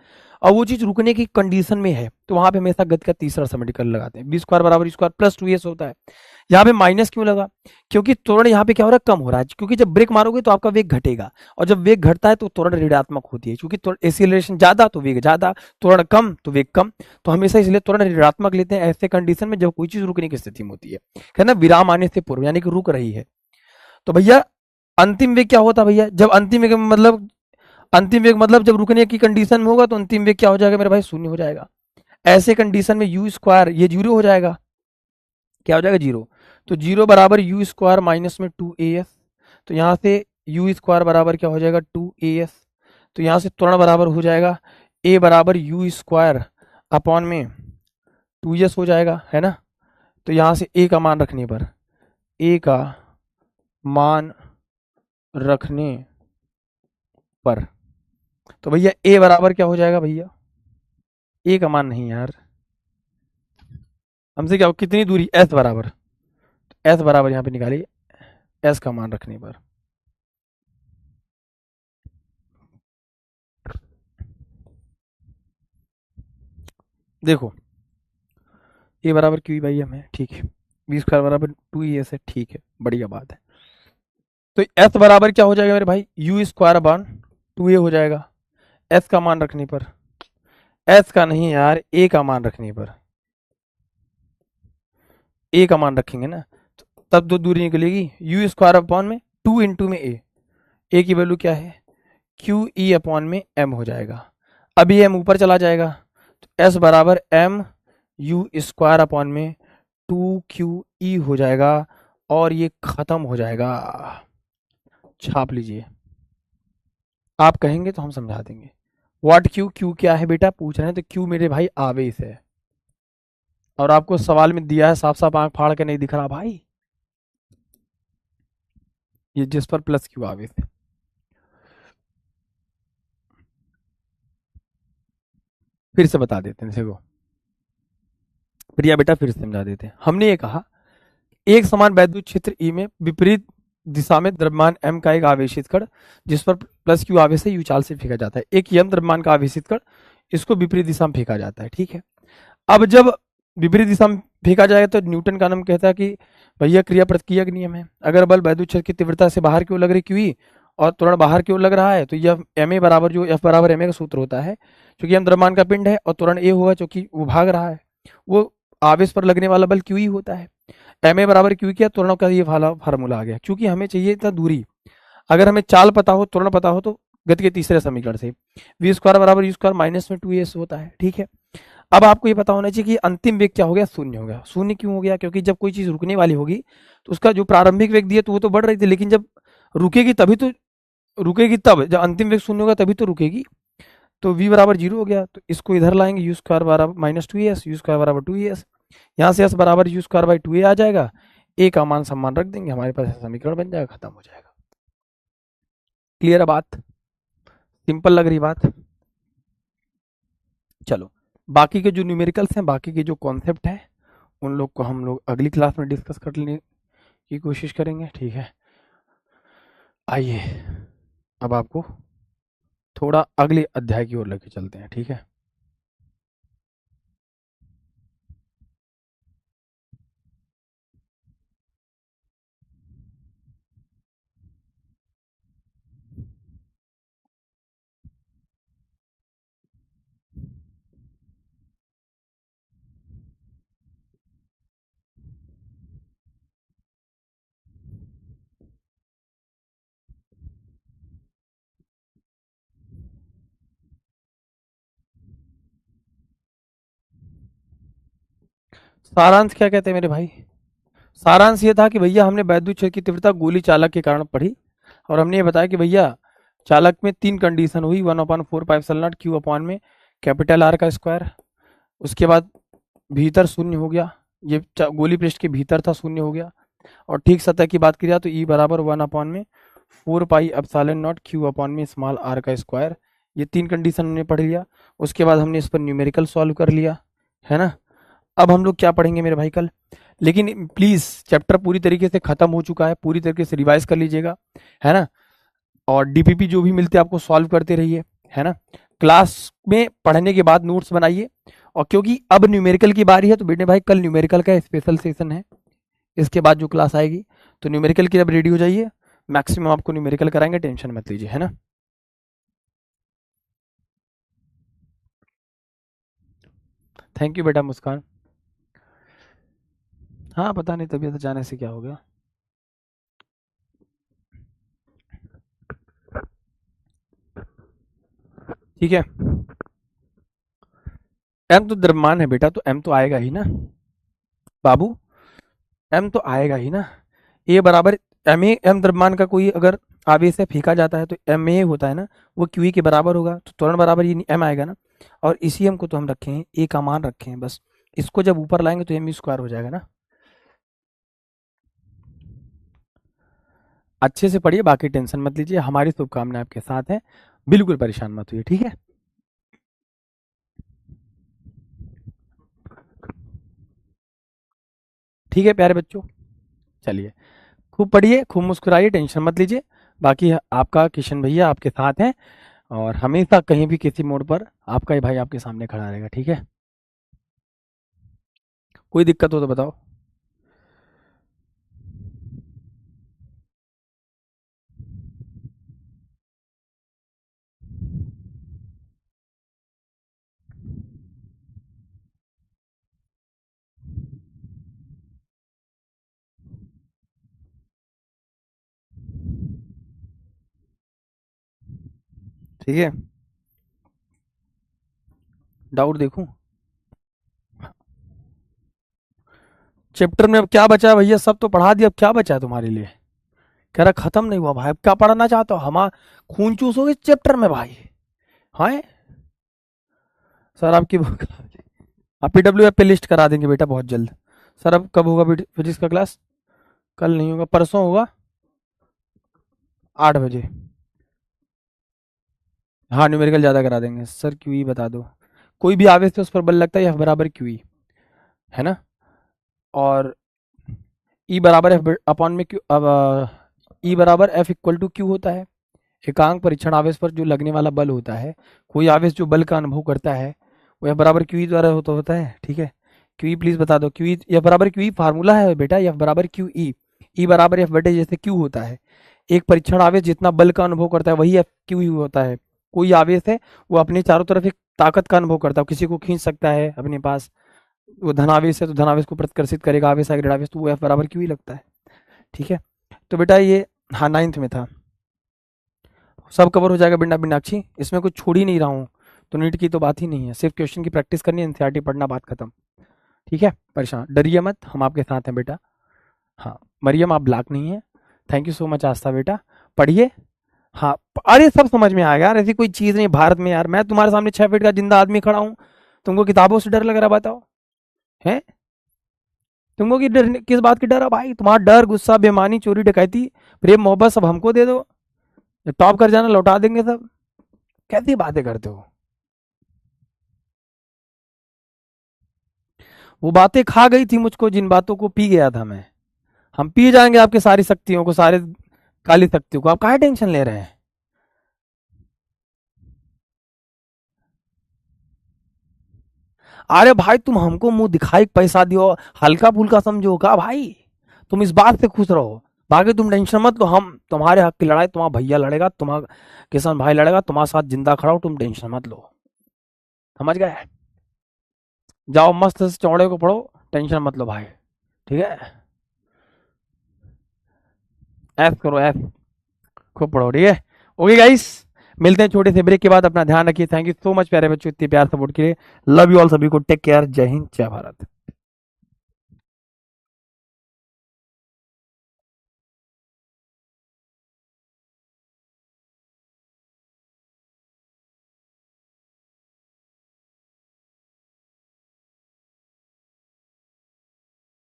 और वो चीज रुकने की कंडीशन में है, तो वहां पे हमेशा गति का तीसरा समीकरण लगाते हैं, बी स्क्वायर बराबर यू स्क्वायर प्लस 2s होता है। यहाँ पे माइनस क्यों लगा, क्योंकि त्वरण यहाँ पे क्या हो रहा है, कम हो रहा है, क्योंकि जब ब्रेक मारोगे तो आपका वेग घटेगा, और जब वेग घटता है तो त्वरण ऋणात्मक होती है, क्योंकि एक्सीलरेशन ज्यादा तो वेग ज्यादा, त्वरण कम तो वेग कम, तो हमेशा इसलिए त्वरण ऋणात्मक लेते हैं ऐसे कंडीशन में जब कोई चीज रुकने की स्थिति में होती है ना, विराम आने से पूर्व, यानी कि रुक रही है। तो भैया अंतिम वेग क्या होता है भैया, जब अंतिम वेग मतलब जब रुकने की कंडीशन में होगा तो अंतिम वेग क्या हो जाएगा मेरे भाई, शून्य हो जाएगा। ऐसे कंडीशन में यू स्क्वायर ये जीरो हो जाएगा, क्या हो जाएगा, जीरो, तो जीरो बराबर यू स्क्वायर माइनस में 2as, तो यहां से यू स्क्वायर बराबर क्या हो जाएगा 2as, तो यहां से त्वरण बराबर हो जाएगा a बराबर यू स्क्वायर अपॉन में 2s हो जाएगा, है ना। तो यहां से a का मान रखने पर, a का मान रखने पर, तो भैया a बराबर क्या हो जाएगा भैया, a का मान नहीं यार, हमसे क्या कितनी दूरी s बराबर, s बराबर यहां पे निकालिए s का मान रखने पर, देखो a बराबर क्यू भाई हमें, ठीक है, बी स्क्वायर बराबर 2es है, ठीक है, बढ़िया बात है। तो s बराबर क्या हो जाएगा मेरे भाई, यू स्क्वायर अपॉन 2a हो जाएगा, s का मान रखने पर, s का नहीं यार a का मान रखने पर, a का मान रखेंगे ना, तो तब दो दूरी निकलेगी, यू स्क्वायर अपॉन में 2 इंटू में a की वैल्यू क्या है, क्यू ई अपॉन में m हो जाएगा, अभी m ऊपर चला जाएगा, तो s बराबर m यू स्क्वायर अपॉन में 2QE हो जाएगा, और ये खत्म हो जाएगा, छाप लीजिए, आप कहेंगे तो हम समझा देंगे। व्हाट क्यू क्या है बेटा, पूछ रहे हैं, तो क्यू मेरे भाई आवेश है, और आपको सवाल में दिया है साफ साफ, आंख फाड़ के नहीं दिख रहा भाई, ये जिस पर प्लस क्यू आवेश है। फिर से बता देते हैं, देखो प्रिया बेटा फिर से समझा देते हैं। हमने ये कहा एक समान वैद्युत क्षेत्र ई में विपरीत दिशा में द्रव्यमान m का एक आवेशित कण जिस पर प्लस क्यू आवेश है यू चाल से फेंका जाता है, एक यम द्रव्यमान का आवेशित कण इसको विपरीत दिशा में फेंका जाता है, ठीक है। अब जब विपरीत दिशा में फेंका जाएगा तो न्यूटन का नियम कहता है कि भैया क्रिया प्रतिक्रिया का नियम है, अगर बल वैद्युत क्षेत्र की तीव्रता से बाहर की ओर लग रही क्यू और त्वरण बाहर की ओर लग रहा है तो यह एम ए बराबर, जो एफ बराबर एम ए का सूत्र होता है, क्योंकि हम द्रव्यमान का पिंड है और त्वरण ए होगा क्योंकि वो भाग रहा है, वो आवेश पर लगने वाला बल क्यू ही होता है। एम ए बराबर क्यू किया, त्वरण का ये फार्मूला आ गया, क्योंकि हमें चाहिए था दूरी। अगर हमें चाल पता हो, त्वरण पता हो, तो गति के तीसरे समीकरण से वी स्क्वायर बराबर यू स्क्वायर माइनस में 2s होता है, ठीक है। अब आपको ये पता होना चाहिए कि अंतिम वेग क्या हो गया, शून्य हो गया। शून्य क्यों हो गया? क्योंकि जब कोई चीज रुकने वाली होगी तो उसका जो प्रारंभिक वेग दिया तो वो तो बढ़ रही थी, लेकिन जब रुकेगी तभी तो रुकेगी, तब जब अंतिम वेग शून्य होगा तभी तो रुकेगी। तो v बराबर 0 हो गया, तो इसको इधर लाएंगे, यू स्क्वायर बराबर माइनस 2s, यू स्क्वायर बराबर 2s, यहाँ से s बराबर यू स्क्वायर बाई 2a आ जाएगा, a का मान सम्मान रख देंगे, हमारे पास समीकरण बन जाएगा, खत्म हो जाएगा। क्लियर है बात? सिंपल लग रही बात? चलो, बाकी के जो न्यूमेरिकल्स हैं, बाकी के जो कॉन्सेप्ट हैं, उन लोग को हम लोग अगली क्लास में डिस्कस करने की कोशिश करेंगे, ठीक है। आइए अब आपको थोड़ा अगले अध्याय की ओर लेके चलते हैं, ठीक है। सारांश क्या कहते हैं मेरे भाई? सारांश ये था कि भैया हमने वैद्युत क्षेत्र की तीव्रता गोली चालक के कारण पढ़ी, और हमने ये बताया कि भैया चालक में 3 कंडीशन हुई, 1/4πε0 क्यू अपॉन में कैपिटल आर का स्क्वायर, उसके बाद भीतर शून्य हो गया, ये गोली पृष्ठ के भीतर था, शून्य हो गया, और ठीक सतह की बात किया तो ई बराबर 1/4πε0 क्यू अपॉन में स्मॉल आर का स्क्वायर। ये 3 कंडीशन हमने पढ़ लिया, उसके बाद हमने इस पर न्यूमेरिकल सॉल्व कर लिया, है ना। अब हम लोग क्या पढ़ेंगे मेरे भाई कल? लेकिन प्लीज चैप्टर पूरी तरीके से खत्म हो चुका है, पूरी तरीके से रिवाइज कर लीजिएगा, है ना। और डीपीपी जो भी मिलते हैं आपको सॉल्व करते रहिए, है ना। क्लास में पढ़ने के बाद नोट्स बनाइए, और क्योंकि अब न्यूमेरिकल की बारी है तो बेटे भाई कल न्यूमेरिकल का स्पेशल सेशन है, इसके बाद जो क्लास आएगी तो न्यूमेरिकल की अब रेडी हो जाइए, मैक्सिमम आपको न्यूमेरिकल कराएंगे, टेंशन मत लीजिए, है ना। थैंक यू बेटा मुस्कान। हाँ पता नहीं तबीयत अचानक से क्या हो गया। ठीक है, एम तो द्रव्यमान है बेटा, तो एम तो आएगा ही ना बाबू, एम तो आएगा ही ना। ए बराबर एम ए, एम द्रव्यमान का कोई अगर आवेश से फेंका जाता है तो एम ए होता है ना, वो क्यू ई के बराबर होगा, तो त्वरण बराबर ये एम आएगा ना। और इसी एम को तो हम रखे हैं, ए का मान रखे हैं, बस इसको जब ऊपर लाएंगे तो एम स्क्वायर हो जाएगा ना। अच्छे से पढ़िए, बाकी टेंशन मत लीजिए, हमारी शुभकामनाएं आपके साथ है, बिल्कुल परेशान मत हुई, ठीक है। ठीक है प्यारे बच्चों, चलिए खूब पढ़िए, खूब मुस्कुराइए, टेंशन मत लीजिए, बाकी आपका किशन भैया आपके साथ हैं, और हमेशा कहीं भी किसी मोड़ पर आपका ही भाई आपके सामने खड़ा रहेगा, ठीक है। कोई दिक्कत हो तो बताओ। ठीक है, डाउट देखूं? चैप्टर में अब क्या बचा है भैया? सब तो पढ़ा दिया, अब क्या बचा है तुम्हारे लिए? कह रहा खत्म नहीं हुआ भाई, अब क्या पढ़ना चाहते हो? हम खून चूसोगे चैप्टर में भाई? हाँ सर आपकी बुक आप पीडब्ल्यू एफ पे लिस्ट करा देंगे बेटा बहुत जल्द। सर अब कब होगा फिजिक्स का क्लास? कल नहीं होगा, परसों होगा 8 बजे। हाँ न्यूमेरिकल ज़्यादा करा देंगे सर, क्यू ई बता दो, कोई भी आवेश से उस पर बल लगता है एफ बराबर क्यू ई, है ना। और ई बराबर एफ अपॉन में क्यू, अब ई बराबर एफ इक्वल टू क्यू होता है, एकांक परीक्षण आवेश पर जो लगने वाला बल होता है, कोई आवेश जो बल का अनुभव करता है वो F बराबर क्यू द्वारा होता है। ठीक है, क्यू प्लीज बता दो। क्यू F बराबर क्यू फार्मूला है बेटा, F बराबर क्यू ई बराबर F बटे जैसे क्यू होता है। एक परीक्षण आवेश जितना बल का अनुभव करता है वही F क्यू होता है। कोई आवेश है वो अपने चारों तरफ एक ताकत का अनुभव करता है, किसी को खींच सकता है अपने पास, वो धनावेश है तो धनावेश को प्रतिकर्षित करेगा, आवेश है ऋणावेश, तो वो F बराबर क्यू ही लगता है। ठीक है, तो बेटा ये हाँ 9th में था, सब कवर हो जाएगा बिना बिनाक्षी, इसमें कुछ छोड़ ही नहीं रहा हूँ, तो नीट की तो बात ही नहीं है, सिर्फ क्वेश्चन की प्रैक्टिस करनी है, एनसीईआरटी पढ़ना, बात खत्म। ठीक है, परेशान डरिए मत, हम आपके साथ हैं बेटा। हाँ मरियम आप ब्लॉक नहीं है, थैंक यू सो मच आस्था बेटा, पढ़िए। हाँ अरे सब समझ में आ गया यार, ऐसी कोई चीज़ नहीं भारत में यार, मैं तुम्हारे सामने 6 फीट का जिंदा आदमी खड़ा हूँ, तुमको किताबों से डर लग रहा, बताओ है तुमको कि डर, किस बात की डर है भाई? तुम्हारा डर, गुस्सा, बेईमानी, चोरी, डकैती, प्रेम, मोहब्बत सब हमको दे दो, टॉप कर जाना लौटा देंगे सब, कैसी बातें करते हो? वो बातें खा गई थी मुझको, जिन बातों को पी गया था मैं, हम पी जाएंगे आपकी सारी शक्तियों को, सारे काली शक्तियों को, आप काहे टेंशन ले रहे हैं? अरे भाई तुम हमको मुंह दिखाई पैसा दियो, हल्का फुल्का समझो का भाई, तुम इस बात से खुश रहो, बाकी तुम टेंशन मत लो, हम तुम्हारे हक की लड़ाई, तुम्हारा भैया लड़ेगा, तुम्हारा किसान भाई लड़ेगा, तुम्हारे साथ जिंदा खड़ा हो, तुम टेंशन मत लो, समझ गए? जाओ मस्त से चौड़े को पढ़ो, टेंशन मत लो भाई, ठीक है? ऐस करो ऐस, खूब पढ़ो, ठीक है? ओके गाइस, मिलते हैं छोटे से ब्रेक के बाद, अपना ध्यान रखिए, थैंक यू सो मच प्यारे बच्चों, इतने प्यार सपोर्ट के लिए, लव यू ऑल, सभी को टेक केयर, जय हिंद जय भारत।